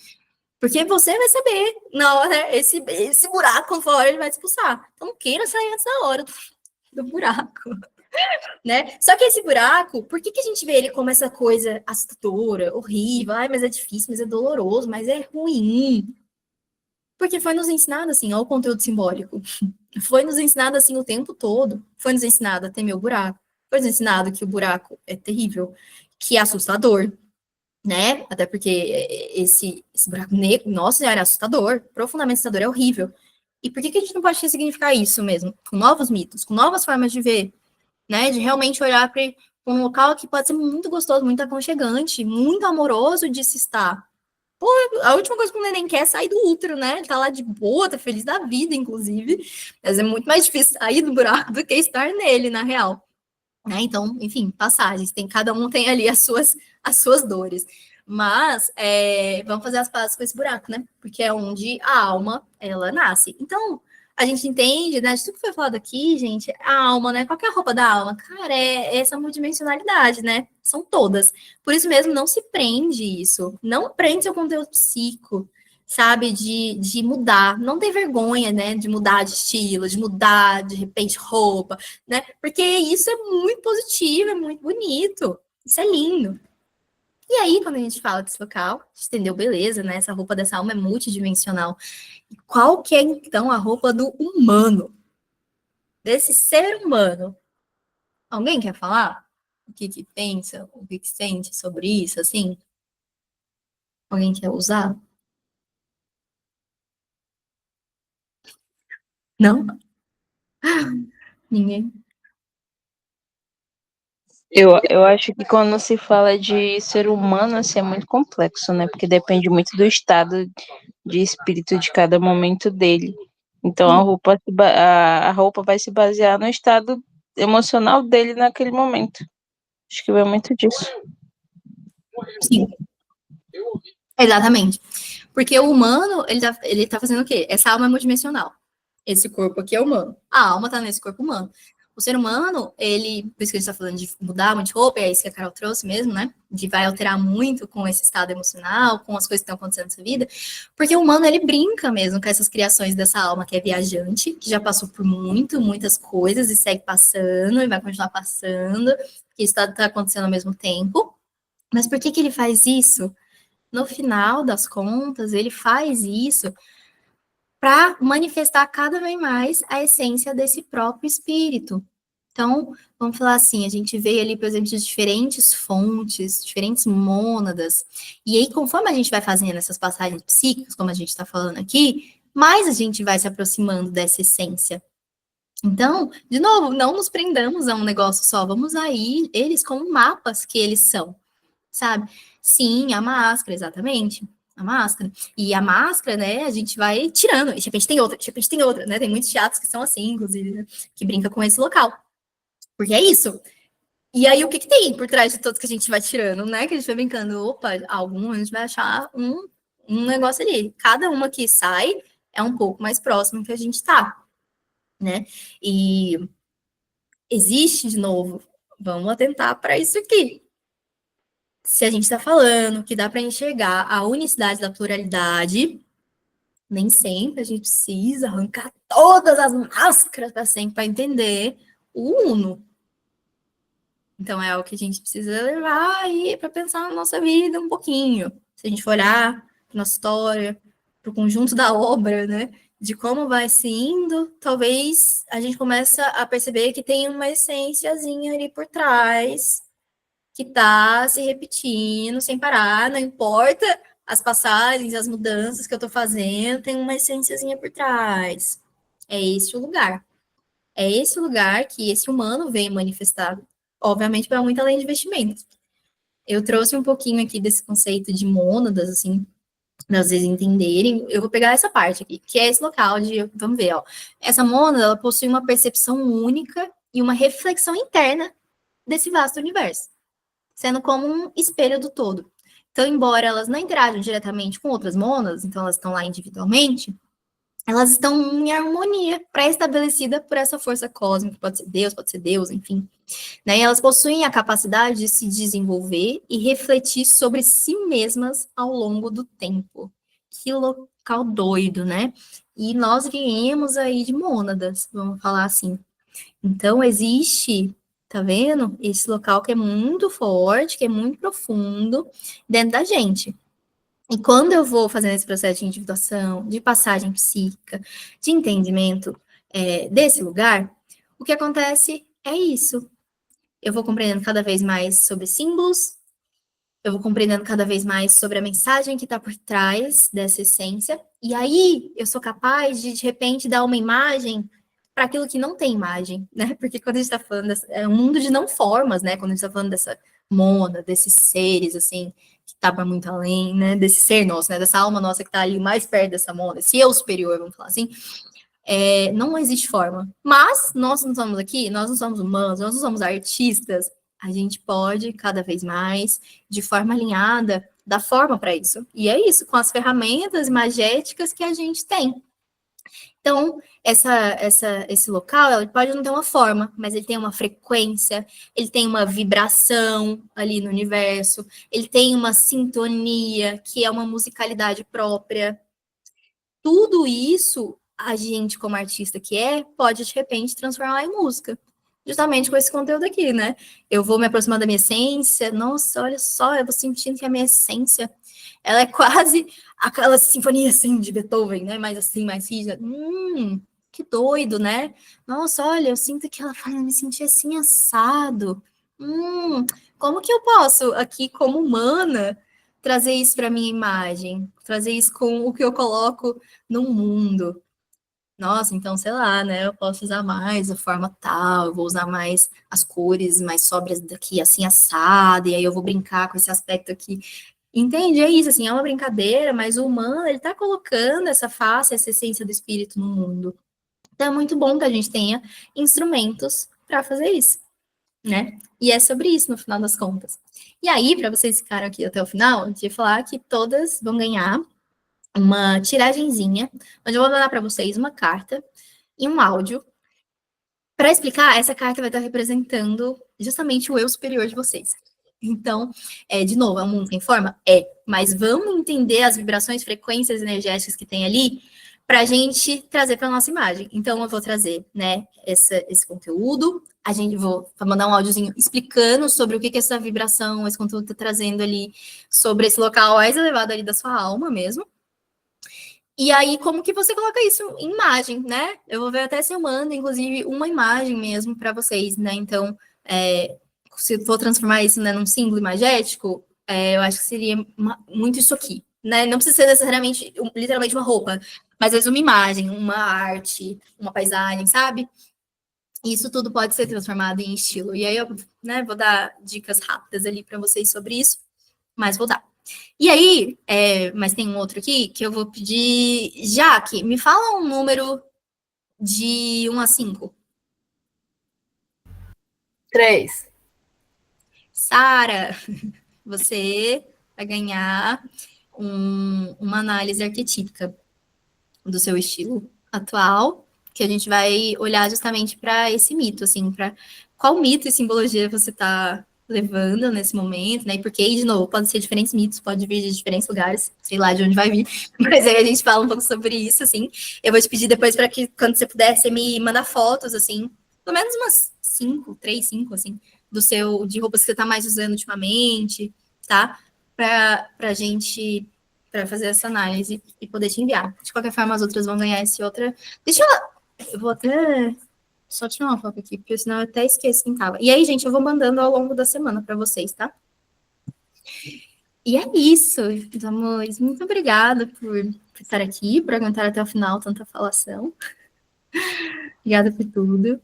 Porque você vai saber na hora, esse buraco, com fora ele vai te expulsar. Então, não queira sair antes da hora do buraco, né? Só que esse buraco, por que a gente vê ele como essa coisa assustadora, horrível? Ai, mas é difícil, mas é doloroso, mas é ruim. Porque foi nos ensinado assim, ó, o conteúdo simbólico. Foi nos ensinado assim o tempo todo. Foi nos ensinado a temer o buraco. Foi nos ensinado que o buraco é terrível, que é assustador, né? Até porque esse buraco negro, nossa, era assustador, profundamente assustador, é horrível. E por que a gente não pode ressignificar isso mesmo? Com novos mitos, com novas formas de ver, né? De realmente olhar para um local que pode ser muito gostoso, muito aconchegante, muito amoroso de se estar. Pô, a última coisa que o neném quer é sair do útero, né? Ele tá lá de boa, tá feliz da vida, inclusive. Mas é muito mais difícil sair do buraco do que estar nele, na real. Né? Então, enfim, passagens, cada um tem ali as suas dores. Mas vamos fazer as pazes com esse buraco, né? Porque é onde a alma ela nasce. Então, a gente entende, né? De tudo que foi falado aqui, gente, a alma, né? Qual que é a roupa da alma? Cara, é essa multidimensionalidade, né? São todas. Por isso mesmo, não se prende isso. Não prende seu conteúdo psíquico, sabe? De mudar. Não tem vergonha, né? De mudar de estilo, de mudar, de repente, roupa, né? Porque isso é muito positivo, é muito bonito. Isso é lindo. E aí, quando a gente fala desse local, a gente entendeu, beleza, né? Essa roupa dessa alma é multidimensional. E qual que é, então, a roupa do humano? Desse ser humano? Alguém quer falar? O que pensa, o que sente sobre isso, assim? Alguém quer usar? Não? Ninguém? Eu acho que quando se fala de ser humano, assim, é muito complexo, né? Porque depende muito do estado de espírito de cada momento dele. Então a roupa vai se basear no estado emocional dele naquele momento. Acho que vai muito disso. Sim, exatamente. Porque o humano, ele tá fazendo o quê? Essa alma é multidimensional. Esse corpo aqui é humano. A alma tá nesse corpo humano. O ser humano, por isso que a gente tá falando de mudar muito de roupa, é isso que a Carol trouxe mesmo, né? De vai alterar muito com esse estado emocional, com as coisas que estão acontecendo na sua vida. Porque o humano, ele brinca mesmo com essas criações dessa alma que é viajante, que já passou por muitas coisas e segue passando e vai continuar passando, que isso tá acontecendo ao mesmo tempo. Mas por que ele faz isso? No final das contas, ele faz isso para manifestar cada vez mais a essência desse próprio espírito. Então, vamos falar assim, a gente vê ali, por exemplo, de diferentes fontes, diferentes mônadas, e aí, conforme a gente vai fazendo essas passagens psíquicas, como a gente está falando aqui, mais a gente vai se aproximando dessa essência. Então, de novo, não nos prendamos a um negócio só, vamos aí eles como mapas que eles são, sabe? Sim, a máscara, exatamente. A máscara. E a máscara, né, a gente vai tirando. E de repente tem outra, de repente tem outra, né? Tem muitos teatros que são assim, inclusive, né, que brinca com esse local. Porque é isso. E aí, o que tem por trás de todos que a gente vai tirando, né? Que a gente vai brincando, opa, algum a gente vai achar um negócio ali. Cada uma que sai é um pouco mais próximo que a gente tá, né? E existe, de novo, vamos atentar para isso aqui. Se a gente está falando que dá para enxergar a unicidade da pluralidade, nem sempre a gente precisa arrancar todas as máscaras para sempre para entender o uno. Então é algo que a gente precisa levar aí para pensar na nossa vida um pouquinho. Se a gente for olhar para nossa história, para o conjunto da obra, né? De como vai se indo, talvez a gente comece a perceber que tem uma essênciazinha ali por trás, que está se repetindo sem parar, não importa as passagens, as mudanças que eu estou fazendo, tem uma essênciazinha por trás. É esse o lugar. É esse o lugar que esse humano vem manifestar, obviamente, para muito além de investimentos. Eu trouxe um pouquinho aqui desse conceito de mônadas, assim, para vocês entenderem. Eu vou pegar essa parte aqui, que é esse local de, vamos ver, ó. Essa mônada, ela possui uma percepção única e uma reflexão interna desse vasto universo, sendo como um espelho do todo. Então, embora elas não interajam diretamente com outras mônadas, então elas estão lá individualmente, elas estão em harmonia pré-estabelecida por essa força cósmica, pode ser Deus, enfim. Né? E elas possuem a capacidade de se desenvolver e refletir sobre si mesmas ao longo do tempo. Que local doido, né? E nós viemos aí de mônadas, vamos falar assim. Então, existe, tá vendo? Esse local que é muito forte, que é muito profundo dentro da gente. E quando eu vou fazendo esse processo de individuação, de passagem psíquica, de entendimento desse lugar, o que acontece é isso. Eu vou compreendendo cada vez mais sobre símbolos, eu vou compreendendo cada vez mais sobre a mensagem que está por trás dessa essência, e aí eu sou capaz de repente, dar uma imagem para aquilo que não tem imagem, né? Porque quando a gente está falando, é um mundo de não formas, né? Quando a gente está falando dessa mona, desses seres, assim, que tá para muito além, né? Desse ser nosso, né? Dessa alma nossa que está ali mais perto dessa mona, esse eu superior, vamos falar assim, não existe forma. Mas nós não somos aqui, nós não somos humanos, nós não somos artistas. A gente pode, cada vez mais, de forma alinhada, dar forma para isso. E é isso, com as ferramentas imagéticas que a gente tem. Então, esse local, ele pode não ter uma forma, mas ele tem uma frequência, ele tem uma vibração ali no universo, ele tem uma sintonia, que é uma musicalidade própria. Tudo isso, a gente, como artista que pode, de repente, transformar em música. Justamente com esse conteúdo aqui, né? Eu vou me aproximar da minha essência. Nossa, olha só, eu vou sentindo que a minha essência, ela é quase aquela sinfonia, assim, de Beethoven, né? Mais assim, mais rígida. Que doido, né? Nossa, olha, eu sinto que ela faz me sentir assim, assado. Como que eu posso, aqui, como humana, trazer isso para minha imagem? Trazer isso com o que eu coloco no mundo? Nossa, então, sei lá, né? Eu posso usar mais a forma tal, eu vou usar mais as cores mais sóbrias daqui, assim, assado, e aí eu vou brincar com esse aspecto aqui. Entende? É isso, assim, é uma brincadeira, mas o humano, ele tá colocando essa face, essa essência do espírito no mundo. Então, é muito bom que a gente tenha instrumentos para fazer isso, né? E é sobre isso, no final das contas. E aí, para vocês ficarem aqui até o final, eu ia falar que todas vão ganhar uma tiragenzinha, onde eu vou mandar para vocês uma carta e um áudio. Para explicar, essa carta vai estar representando justamente o eu superior de vocês. Então, de novo, é um mundo sem forma? Mas vamos entender as vibrações, frequências energéticas que tem ali para a gente trazer para a nossa imagem. Então, eu vou trazer, né, esse conteúdo, a gente vou mandar um áudiozinho explicando sobre o que essa vibração, esse conteúdo está trazendo ali, sobre esse local mais elevado ali da sua alma mesmo. E aí, como que você coloca isso em imagem, né? Eu vou ver até se eu mando, inclusive, uma imagem mesmo para vocês, né? Então, se for transformar isso, né, num símbolo imagético, eu acho que seria muito isso aqui, né? Não precisa ser necessariamente, literalmente uma roupa, mas às vezes uma imagem, uma arte, uma paisagem, sabe? Isso tudo pode ser transformado em estilo. E aí eu, né, vou dar dicas rápidas ali para vocês sobre isso, mas vou dar. E aí, mas tem um outro aqui que eu vou pedir. Jaque, me fala um número de 1 a 5. 3. Sara, você vai ganhar uma análise arquetípica do seu estilo atual, que a gente vai olhar justamente para esse mito, assim, para qual mito e simbologia você está levando nesse momento, né? E porque, de novo, pode ser diferentes mitos, pode vir de diferentes lugares, sei lá de onde vai vir, mas aí a gente fala um pouco sobre isso, assim. Eu vou te pedir depois para que, quando você puder, você me mandar fotos, assim, pelo menos umas 3, 5, assim, de roupas que você está mais usando ultimamente, tá? Para a gente para fazer essa análise e poder te enviar. De qualquer forma, as outras vão ganhar esse outra. Deixa eu vou até só tirar uma foto aqui, porque senão eu até esqueço quem tava. E aí, gente, eu vou mandando ao longo da semana para vocês, tá? E é isso, meus amores. Muito obrigada por estar aqui, por aguentar até o final tanta falação. Obrigada por tudo.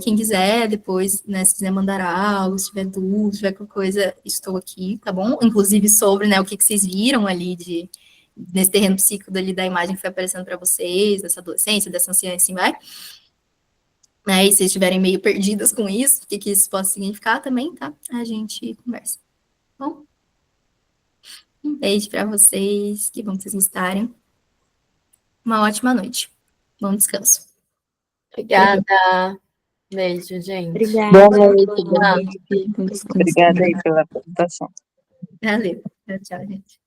Quem quiser depois, né, se quiser mandar algo, se tiver dúvida, se tiver qualquer coisa, estou aqui, tá bom? Inclusive sobre, né, o que vocês viram ali nesse terreno psíquico ali da imagem que foi aparecendo para vocês, dessa adolescência, dessa anciã, assim vai. E se vocês estiverem meio perdidas com isso, o que isso pode significar também, tá? A gente conversa. Bom, um beijo para vocês, que bom que vocês estarem. Uma ótima noite. Bom descanso. Obrigada. Beijo, gente. Boa noite. Boa noite. Obrigada aí pela apresentação. Valeu. Tchau, gente.